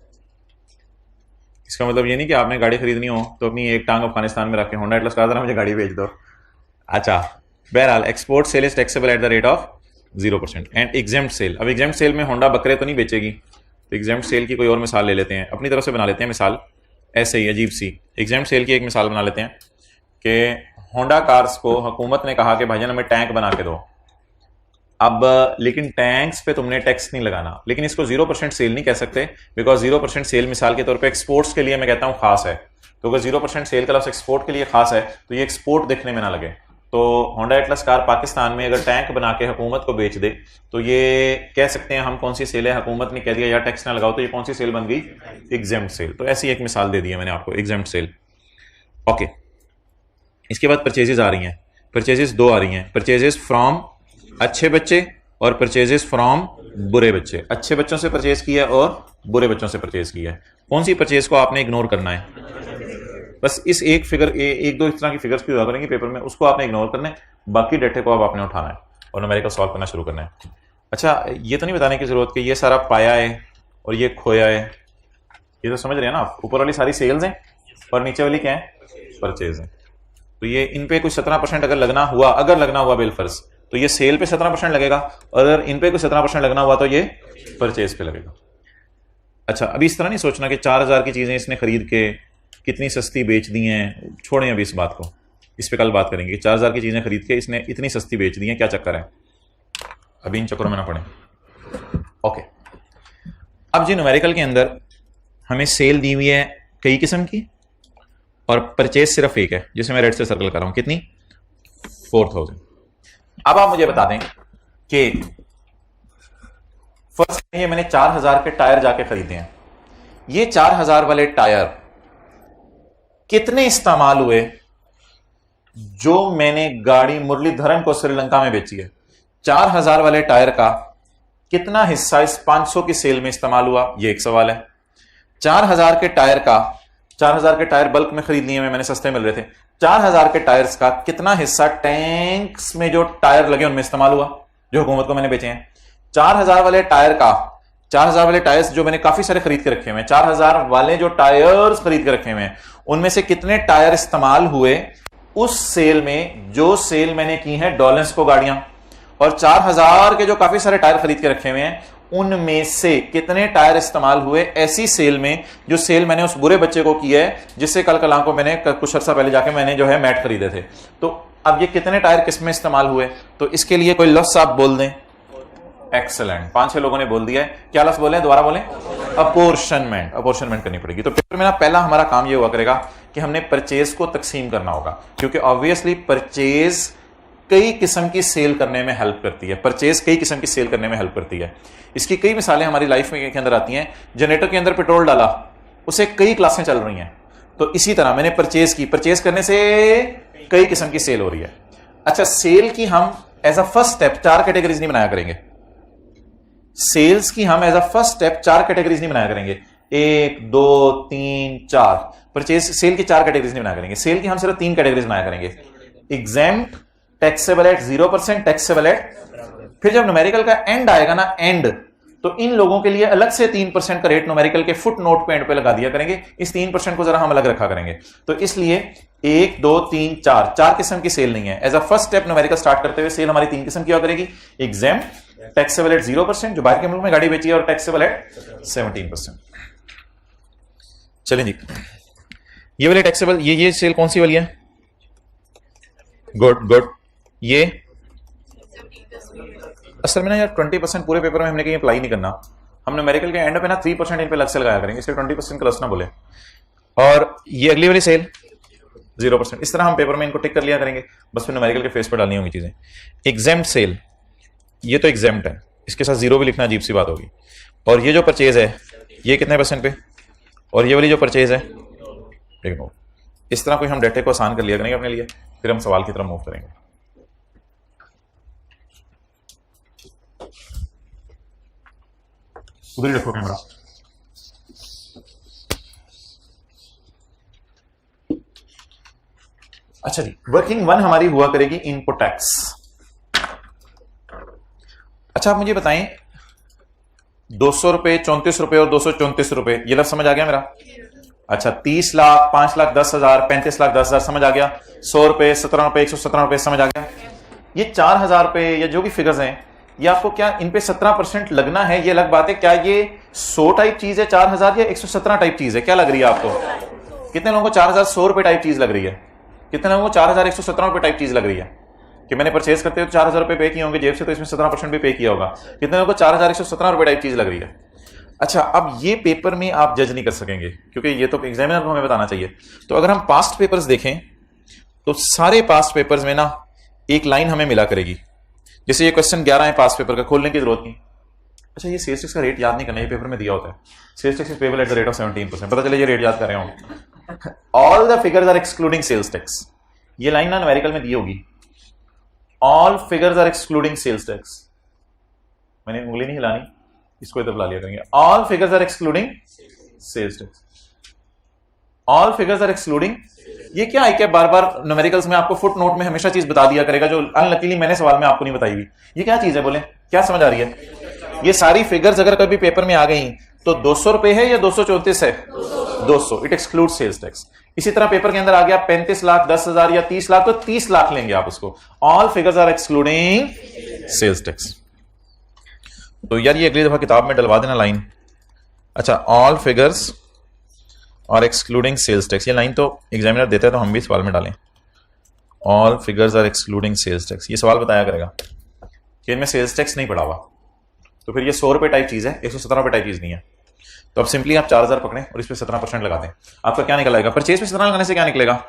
इसका मतलब ये नहीं कि आपने गाड़ी खरीदनी हो तो अपनी एक टांग अफगानिस्तान में रख के होंडा एटलस कहा था ना मुझे गाड़ी बेच दो. अच्छा, बहरहाल export sale is taxable at the rate of 0% and exempt sale. अब एग्जेम्प्ट सेल में होंडा बकरे तो नहीं बेचेगी, तो एग्जेम्प्ट सेल की कोई और मिसाल ले लेते हैं, अपनी तरफ से बना लेते हैं मिसाल. ऐसे ही अजीब सी एग्जाम सेल की एक मिसाल बना लेते हैं कि होंडा कार्स को हुकूमत ने कहा कि भाईजान हमें टैंक बना के दो. अब लेकिन टैंक्स पे तुमने टैक्स नहीं लगाना. लेकिन इसको 0% सेल नहीं कह सकते, बिकॉज 0% सेल मिसाल के तौर पे एक्सपोर्ट्स के लिए मैं कहता हूं खास है. तो अगर 0% सेल का लफ्ज़ एक्सपोर्ट के लिए खास है तो ये एक्सपोर्ट देखने में ना लगे. तो होंडा एटलस कार पाकिस्तान में अगर टैंक बना के हुकूमत को बेच दे तो ये कह सकते हैं हम कौन सी सेल है. हुकूमत ने कह दिया यार टैक्स ना लगाओ, तो ये कौन सी सेल बन गई? Exempt sale. तो ऐसी एक मिसाल दे दी है मैंने आपको, एग्जेम्प्ट सेल. ओके, इसके बाद परचेजेस आ रही हैं. परचेजेस दो आ रही हैं, परचेजेस फ्रॉम अच्छे बच्चे और परचेजेस फ्रॉम बुरे बच्चे. अच्छे बच्चों से परचेज किया और बुरे बच्चों से परचेज किया है. कौन सी परचेज को आपने इग्नोर करना है? बस इस एक फिगर, एक दो इस तरह की फिगर्स भी हुआ करेंगे पेपर में, उसको आपने इग्नोर करना है. बाकी डेटे को अब आपने उठाना है और न्यूमेरिकल सॉल्व करना शुरू करना है. अच्छा, ये तो नहीं बताने की जरूरत कि ये सारा पाया है और ये खोया है. ये तो समझ रहे हैं ना आप. ऊपर वाली सारी सेल्स हैं और नीचे वाली क्या है? परचेज है. तो ये इन पे कुछ 17% अगर लगना हुआ बिलफर्ज, तो ये सेल पे 17% लगेगा, और अगर इन पे कुछ 17% लगना हुआ तो ये परचेज पे लगेगा. अच्छा, अभी इस तरह नहीं सोचना कि 4000 की चीजें इसने खरीद के कितनी सस्ती बेच दी हैं. छोड़ें अभी इस बात को, इस पे कल बात करेंगे. 4000 की चीजें खरीद के इसने इतनी सस्ती बेच दी हैं, क्या चक्कर है? अभी इन चक्करों में ना पड़े. ओके, अब जी न्यूमेरिकल के अंदर हमें सेल दी हुई है कई किस्म की और परचेज सिर्फ एक है, जिसे मैं रेड से सर्कल कर रहा हूं. कितनी? 4000. अब आप मुझे बता दें कि फर्स्ट ये मैंने 4000 के टायर जाके खरीदे हैं. ये 4000 वाले टायर कितने इस्तेमाल हुए जो मैंने गाड़ी मुरलीधरन को श्रीलंका में बेची है? 4000 वाले टायर का कितना हिस्सा इस 500 की सेल में इस्तेमाल हुआ? ये एक सवाल है. 4000 के टायर का, 4000 के टायर बल्क में खरीद लिए मैंने, सस्ते मिल रहे थे. 4000 के टायर्स का कितना हिस्सा टैंक्स में जो टायर लगे उनमें इस्तेमाल हुआ जो हुकूमत को मैंने बेचे हैं? 4000 वाले टायर का, 4000 वाले टायर्स जो मैंने काफी सारे खरीद के रखे हुए हैं, 4000 वाले जो टायर्स खरीद के रखे हुए हैं, उनमें से कितने टायर इस्तेमाल हुए उस सेल में जो सेल मैंने की है डॉलेंस को गाड़ियां? और 4000 के जो काफी सारे टायर खरीद के रखे हुए हैं, उनमें से कितने टायर इस्तेमाल हुए ऐसी सेल में जो सेल मैंने उस बुरे बच्चे को की है जिससे कल कलां को मैंने कुछ अर्सा पहले जाके मैंने जो है मैट खरीदे थे. तो अब ये कितने टायर किस में इस्तेमाल हुए? तो इसके लिए कोई लफ्ज आप बोल दें. एक्सेलेंट, 5-6 लोगों ने बोल दिया है. क्या लफ्ज बोले? दोबारा बोले. अपोर्शनमेंट. अपोर्शनमेंट करनी पड़ेगी. तो पेपर में ना पहला हमारा काम ये हुआ करेगा कि हमने परचेज को तकसीम करना होगा, क्योंकि ऑब्वियसली परचेज कई किस्म की सेल करने में हेल्प करती है. परचेज कई किस्म की सेल करने में हेल्प करती है. इसकी कई मिसालें हमारी लाइफ में के अंदर आती हैं. जनरेटर के अंदर पेट्रोल डाला, उसे कई क्लासें चल रही हैं, तो इसी तरह मैंने परचेज की, परचेज करने से कई किस्म की सेल हो रही है. अच्छा, सेल की हम as a first step 4 categories नहीं बनाया करेंगे. सेल्स की हम as a first step 4 categories नहीं बनाया करेंगे. 1, 2, 3, 4 परचेज सेल की 4 कैटेगरीज नहीं बनाया करेंगे. सेल की हम सिर्फ 3 कैटेगरीज बनाया करेंगे. Exempt, taxable at 0%, taxable at, फिर जब न्यूमेरिकल का एंड आएगा ना, एंड, तो इन लोगों के लिए अलग से 3% का रेट न्यूमेरिकल के फुट नोट पे एंड पे लगा दिया करेंगे। इस 3% को जरा हम अलग रखा करेंगे। तो इसलिए 1 2 3 4 किस्म की सेल नहीं है। As a first step numerical start करते हुए सेल हमारी 3 किस्म की हुआ करेगी। एग्जेम्प्ट, टैक्सेबल एट 0% जो बाहर के मुल्क में गाड़ी बेची है, और टैक्सेबल एट 17%। चलें जी, ये वाली टैक्सेबल, ये सेल कौन सी वाली है? गुड। ये असल में ना यार 20% पूरे पेपर में हमने कहीं अप्लाई नहीं करना। हम न्यूमेरिकल के एंड पे ना 3% इन पे अलग से लगाया करेंगे, इसलिए 20% क्लस ना बोले। और ये अगली वाली सेल 0%। इस तरह हम पेपर में इनको टिक कर लिया करेंगे, बस फिर न्यूमेरिकल के फेस पर डालनी होंगी चीजें। एग्जेम्प्ट सेल, ये तो एग्जेम्प्ट है, इसके साथ 0 भी लिखना अजीब सी बात होगी। और ये जो परचेज है ये कितने % पे, और ये वाली जो परचेज है इग्नोर। इस तरह कोई हम डेटे को आसान कर लिया करेंगे अपने लिए, फिर हम सवाल की तरफ मूव करेंगे। उधर ही रखो कैमरा। अच्छा जी, वर्किंग 1 हमारी हुआ करेगी इनपुट टैक्स। अच्छा आप मुझे बताएं, 200 रुपए, 34 रुपए और 234 रुपए, ये लफ्ज समझ आ गया मेरा? अच्छा, 30 लाख, 5 लाख 10 हजार, 35 लाख 10 हजार समझ आ गया? 100 रुपए, 17 रुपए, 117 रुपए समझ आ गया? ये 4000 रुपए या जो भी फिगर्स हैं, ये आपको क्या इन पे 17% लगना है? ये अलग बात है। क्या ये 100 टाइप चीज है 4000 या 117 टाइप चीज है? क्या लग रही है आपको? कितने लोगों को 4100 रुपए टाइप चीज लग रही है? कितने लोगों को 4117 रुपए टाइप चीज लग रही है कि मैंने परचेज करते हुए 4000 रुपए पे किए होंगे जेब से, तो इसमें 17% भी पे किया होगा? कितने लोगों को 4117 रुपए टाइप चीज लग रही है? अच्छा, अब ये पेपर में आप जज नहीं कर सकेंगे क्योंकि ये तो एग्जामिनर को हमें बताना चाहिए। तो अगर हम पास्ट पेपर्स देखें तो सारे पास्ट पेपर्स में ना एक लाइन हमें मिला करेगी। जैसे ये क्वेश्चन 11 है पास्ट पेपर का, खोलने की जरूरत नहीं। अच्छा, ये सेल्स टैक्स का रेट याद नहीं करना, ये पेपर में दिया होता है। Sales tax is payable at the rate of 17%। पता चले ये रेट याद कर रहे हो। All the figures are excluding sales tax, ये लाइन ना न्यूमेरिकल में दी होगी। All figures are excluding sales tax, मैंने उंगली नहीं हिलानी, इसको इधर बुला लिया करेंगे। All figures are excluding sales tax, all figures are excluding. ये क्या है कि बार बार न्यूमेरिकल्स में आपको फुट नोट में हमेशा चीज बता दिया करेगा जो अनलकीली मैंने सवाल में आपको नहीं बताई हुई। ये क्या चीज है, बोले क्या समझ आ रही है? ये सारी फिगर्स अगर कभी पेपर में आ गई तो 200 रुपए है या 234 है? 200। It exclude sales tax. इसी तरह पेपर के अंदर आ गया 35 लाख 10 हजार या 30 लाख, तो 30 लाख लेंगे आप उसको। All figures are excluding sales tax. तो यार ये अगली दफा किताब में डलवा देना लाइन। अच्छा, all figures are excluding sales tax, ये लाइन तो एग्जामिनर देता है तो हम भी सवाल में डालें। All figures are excluding sales tax, ये सवाल बताया करेगा कि इनमें सेल्स टैक्स नहीं पड़ा हुआ, तो फिर ये 100 रुपए टाइप चीज है, 117 रुपए टाइप चीज नहीं है। तो अब सिंपली आप 4000 पकड़ें और इस पर 17% लगा दें, आपका क्या निकल आएगा? परचेज पे 17 लगाने से क्या निकलेगा?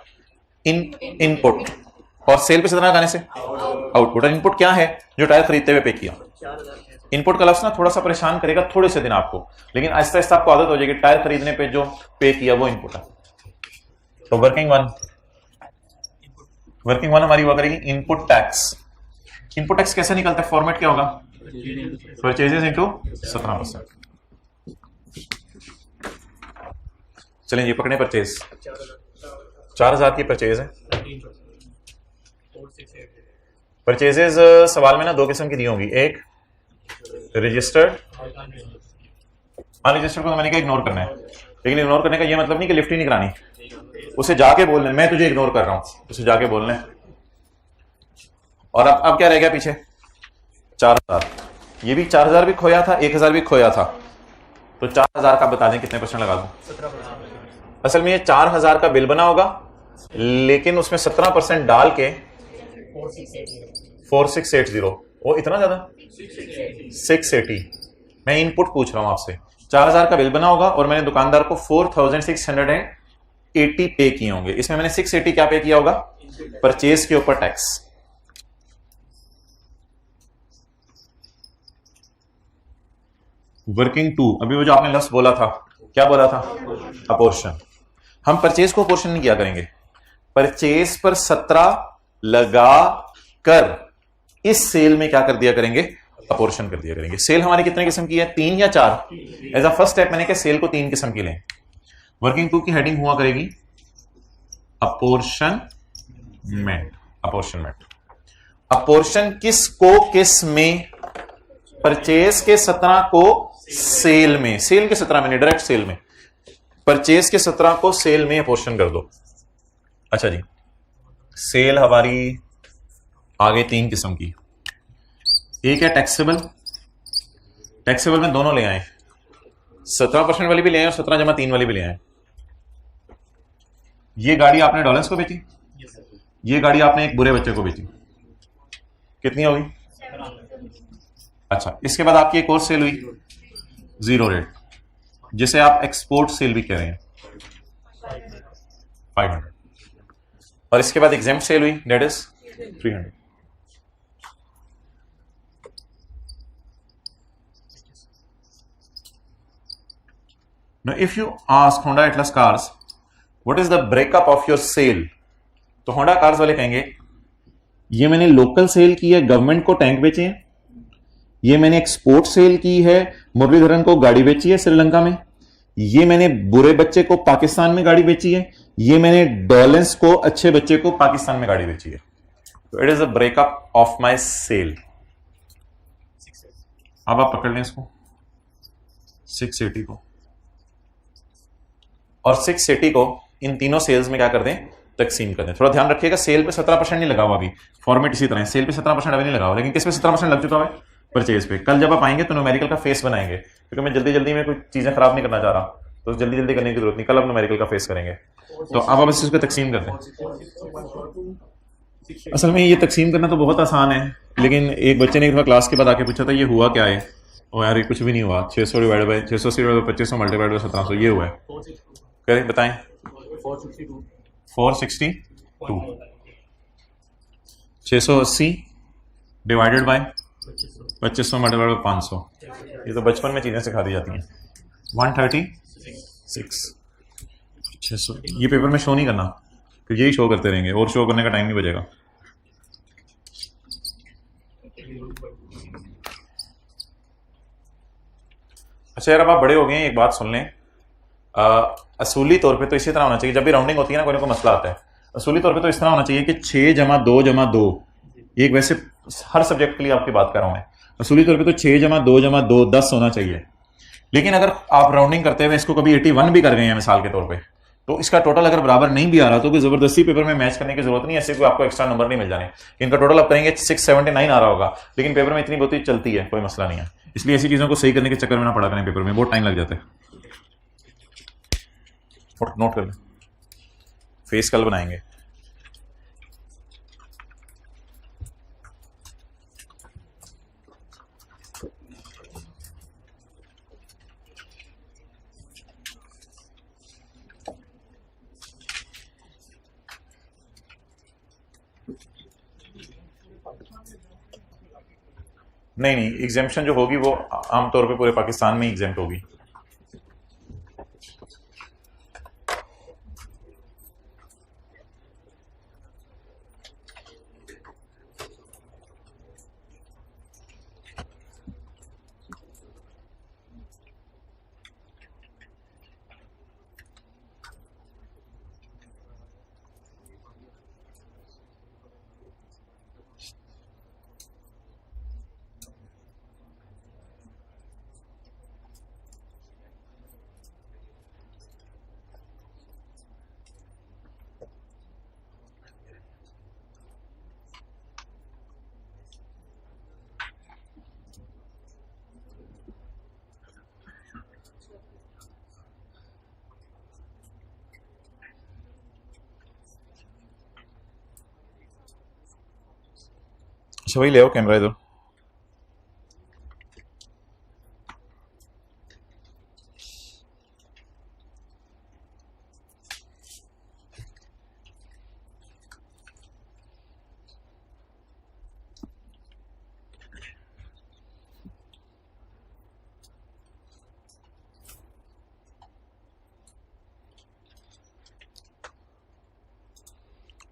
इनपुट। और सेल पे 17 लगाने से आउटपुट। और इनपुट क्या है? जो टायर खरीदते हुए पे किया। इनपुट का लफ्ज ना थोड़ा सा परेशान करेगा थोड़े से दिन आपको, लेकिन आहिस्ता आहिस्ता आपको आदत हो जाएगी। टायर खरीदने पे जो पे किया वो इनपुट है। तो वर्किंग वन हमारी हुआ करेगी इनपुट टैक्स। इनपुट टैक्स कैसे निकलता है? फॉर्मेट क्या होगा? Purchases into 17%। चलें ये पकड़े परचेज, 4000 की परचेज है। परचेजेस सवाल में ना 2 किस्म की दी होंगी, एक रजिस्टर्ड, अनरजिस्टर्ड को तो मैंने कहा इग्नोर करना है, लेकिन इग्नोर करने का ये मतलब नहीं कि लिफ्ट ही नहीं करानी, उसे जाके बोलना मैं तुझे इग्नोर कर रहा हूं, उसे जाके बोलना है। और अब क्या रह गया पीछे? 4000। ये भी 4000 भी खोया था, 1000 भी खोया था, तो 4000 का बता दें कितने % लगा दूं? असल में ये 4000 का बिल बना होगा, लेकिन उसमें 17% डाल के 4680, वो इतना ज्यादा 680। मैं इनपुट पूछ रहा हूं आपसे। 4000 का बिल बना होगा और मैंने दुकानदार को 4680 पे किए होंगे। इसमें मैंने 680 क्या पे किया होगा? परचेज के ऊपर टैक्स। वर्किंग 2, अभी वो जो आपने लफ्ज बोला था, क्या बोला था? अपोर्शन। हम परचेज को अपोर्शन नहीं किया करेंगे, परचेज पर 17 लगा कर इस सेल में क्या कर दिया करेंगे? अपोर्शन कर दिया करेंगे। सेल हमारी कितने किस्म की है? 3 या 4? एज अ फर्स्ट स्टेप मैंने कहा सेल को 3 किस्म की लें। वर्किंग 2 की हेडिंग हुआ करेगी अपोर्शनमेंट। अपोर्शन किस को किस में परचेज के 17 को सेल में, सेल के 17 में नहीं, डायरेक्ट सेल में, परचेज के 17 को सेल में अपोर्शन कर दो। अच्छा जी, सेल हमारी आगे 3 किस्म की, एक है टैक्सेबल, टैक्सेबल में दोनों ले आए, 17% वाली भी ले आए और 17+3 वाली भी ले आए। ये गाड़ी आपने डॉलर्स को बेची, ये गाड़ी आपने एक बुरे बच्चे को बेची, कितनी होगी? अच्छा, इसके बाद आपकी एक और सेल हुई 0 रेट, जिसे आप एक्सपोर्ट सेल भी कह रहे हैं, 500, और इसके बाद एग्जेम्प्ट सेल हुई, that is 300। Now if you ask Honda Atlas cars what is the breakup of your sale, तो Honda cars वाले कहेंगे ये मैंने लोकल सेल की है, गवर्नमेंट को टैंक बेचे हैं, ये मैंने एक्सपोर्ट सेल की है, मुरलीधरन को गाड़ी बेची है श्रीलंका में, ये मैंने बुरे बच्चे को पाकिस्तान में गाड़ी बेची है, ये मैंने डॉलेंस को अच्छे बच्चे को पाकिस्तान में गाड़ी बेची है। तो it is a breakup of my sale. अब आप पकड़ लें इसको 680 को, और 680 को इन तीनों सेल्स में क्या कर दें, तकसीम कर दें। थोड़ा ध्यान रखिएगा, सेल पे 17% नहीं लगा हुआ अभी, फॉर्मेट इसी तरह है, सेल पे 17% अभी नहीं लगा हुआ, लेकिन किस पे 17% लग चुका है? परचेज पे। कल जब आप आएंगे तो न्यूमेरिकल का फेस बनाएंगे, क्योंकि मैं जल्दी जल्दी में कुछ चीजें खराब नहीं करना चाह रहा, तो जल्दी जल्दी करने की जरूरत नहीं, कल आप न्यूमेरिकल का फेस करेंगे। तो अब आप इसको तकसीम कर दें। असल में ये तकसीम करना तो बहुत आसान है, लेकिन एक बच्चे ने एक बार क्लास के बाद आके पूछा था ये हुआ क्या है, और यार ये कुछ भी नहीं हुआ, 600 डिवाइड बाई 2500 मल्टीप्लाइड बाई 1700 ये हुआ है। करें बताएं, 462 680 डिवाइडेड बाय 2500 मल्टीप्लाइड बाय 500, ये तो बचपन में चीजें सिखा दी जाती हैं। 136 600, ये पेपर में शो नहीं करना, फिर यही शो करते रहेंगे और शो करने का टाइम नहीं बचेगा। अच्छा यार, अब आप बड़े हो गए हैं, एक बात सुन लें, असूली तौर पे तो इसी तरह होना चाहिए, जब भी राउंडिंग होती है ना, कोई ना कोई मसला आता है, असूली तौर पे तो इस तरह होना चाहिए कि 6+2+2, एक वैसे हर सब्जेक्ट के लिए आपकी बात कर रहा हूं मैं, असूली तौर पे तो 6+2+2 10 होना चाहिए। लेकिन अगर आप राउंडिंग करते हुए इसको कभी 81 भी कर गए हैं मिसाल के तौर पे, तो इसका टोटल अगर बराबर नहीं भी आ रहा तो कोई जबरदस्ती पेपर में मैच करने की जरूरत नहीं है, ऐसे कोई आपको एक्स्ट्रा नंबर नहीं मिल जाने। इनका टोटल आप करेंगे 679 आ रहा होगा, लेकिन पेपर में इतनी बहुत ही चलती है, कोई मसला नहीं है। इसलिए ऐसी चीजों को सही करने के चक्कर में ना पड़ा करें, पेपर में बहुत टाइम लग जाता है। नोट कर लें, फेस कल बनाएंगे। नहीं नहीं, एग्जेम्पशन जो होगी वो आमतौर पे पूरे पाकिस्तान में एग्जेम्प्ट होगी। अच्छा भाई, ले आओ कैमरा इधर।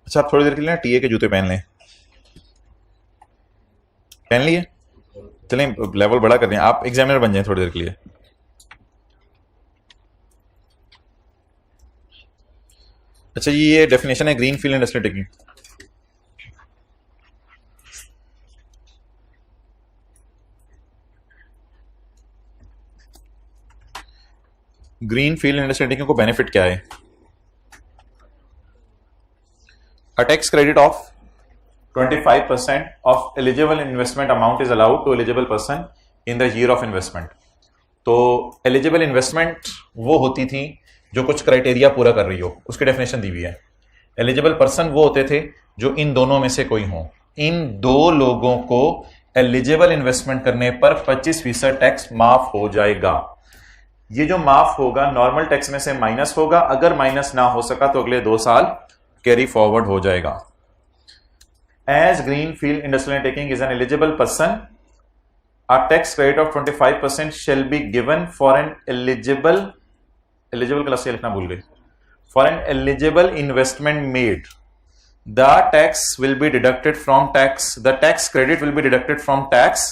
अच्छा, आप थोड़ी देर के लिए ना टीए के जूते पहन लें। पहन लिए, चलें लेवल बड़ा कर दें, आप एग्जामिनर बन जाएं थोड़ी देर के लिए। अच्छा, ये डेफिनेशन है green field industrial technique. Green field industrial undertaking को बेनिफिट क्या है? A tax credit of 25% of eligible investment amount is allowed to eligible person in the year of investment. तो eligible investment वो होती थी जो कुछ क्राइटेरिया पूरा कर रही हो, उसकी डेफिनेशन दी हुई है. एलिजिबल पर्सन वो होते थे जो इन दोनों में से कोई हो. इन दो लोगों को एलिजिबल इन्वेस्टमेंट करने पर 25% टैक्स माफ हो जाएगा. ये जो माफ होगा नॉर्मल टैक्स में से माइनस होगा. अगर माइनस ना हो सका तो अगले 2 साल कैरी फॉरवर्ड हो जाएगा. As green field industrial undertaking is an eligible person, a tax credit of 25% shall be given for an eligible class लिखना भूल गए, for an eligible investment made. The tax will be deducted from tax, the tax credit will be deducted from tax,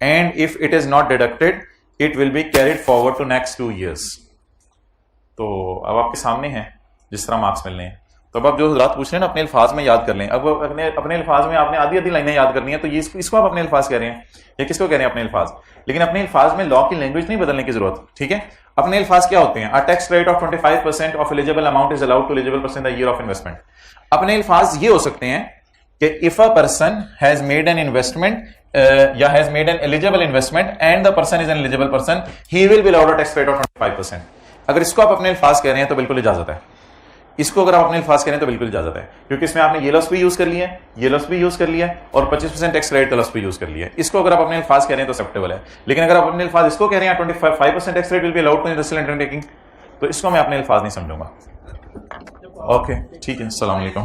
and if it is not deducted it will be carried forward to next 2 years. तो अब आपके सामने है जिस तरह मार्क्स मिलने हैं. तो अब आप जो रात पूछ रहे हैं ना अपने अल्फाज में याद कर लें. अब अपने अल्फाज में आपने आधी लाइनें याद करनी है, तो ये इसको आप अपने अल्फाज कह रहे हैं या किसको कह रहे हैं अपने अल्फाज. लेकिन अपने अल्फाज में लॉ की लैंग्वेज नहीं बदलने की जरूरत. ठीक है, अपने अल्फाज क्या होते हैं? A tax credit of 25% of eligible amount is allowed to eligible person the year of investment. अपने अल्फाज ये हो सकते हैं कि if a person has made an investment या has made an eligible investment and the person is an eligible person, he will be allowed a tax credit of 25%. अगर इसको आप अपने अल्फाज कह रहे हैं तो बिल्कुल इजाजत है. इसको अगर आप अपने अल्फाज करें तो बिल्कुल इजाजत है, क्योंकि इसमें आपने ये लफ्ज़ भी यूज कर लिया है, ये लफ्ज़ भी यूज कर लिया है और 25% टैक्स क्रेडिट का लफ्ज़ भी यूज कर लिया है. इसको अगर आप अपने अल्फाज कह रहे हैं तो एक्सेप्टेबल है. लेकिन अगर आप अपने अल्फाज इसको कह रहे हैं 25% tax credit will be allowed to industrial undertaking, तो इसको मैं अपने अल्फाज नहीं समझूंगा. ओके ठीक है, अस्सलाम वालेकुम.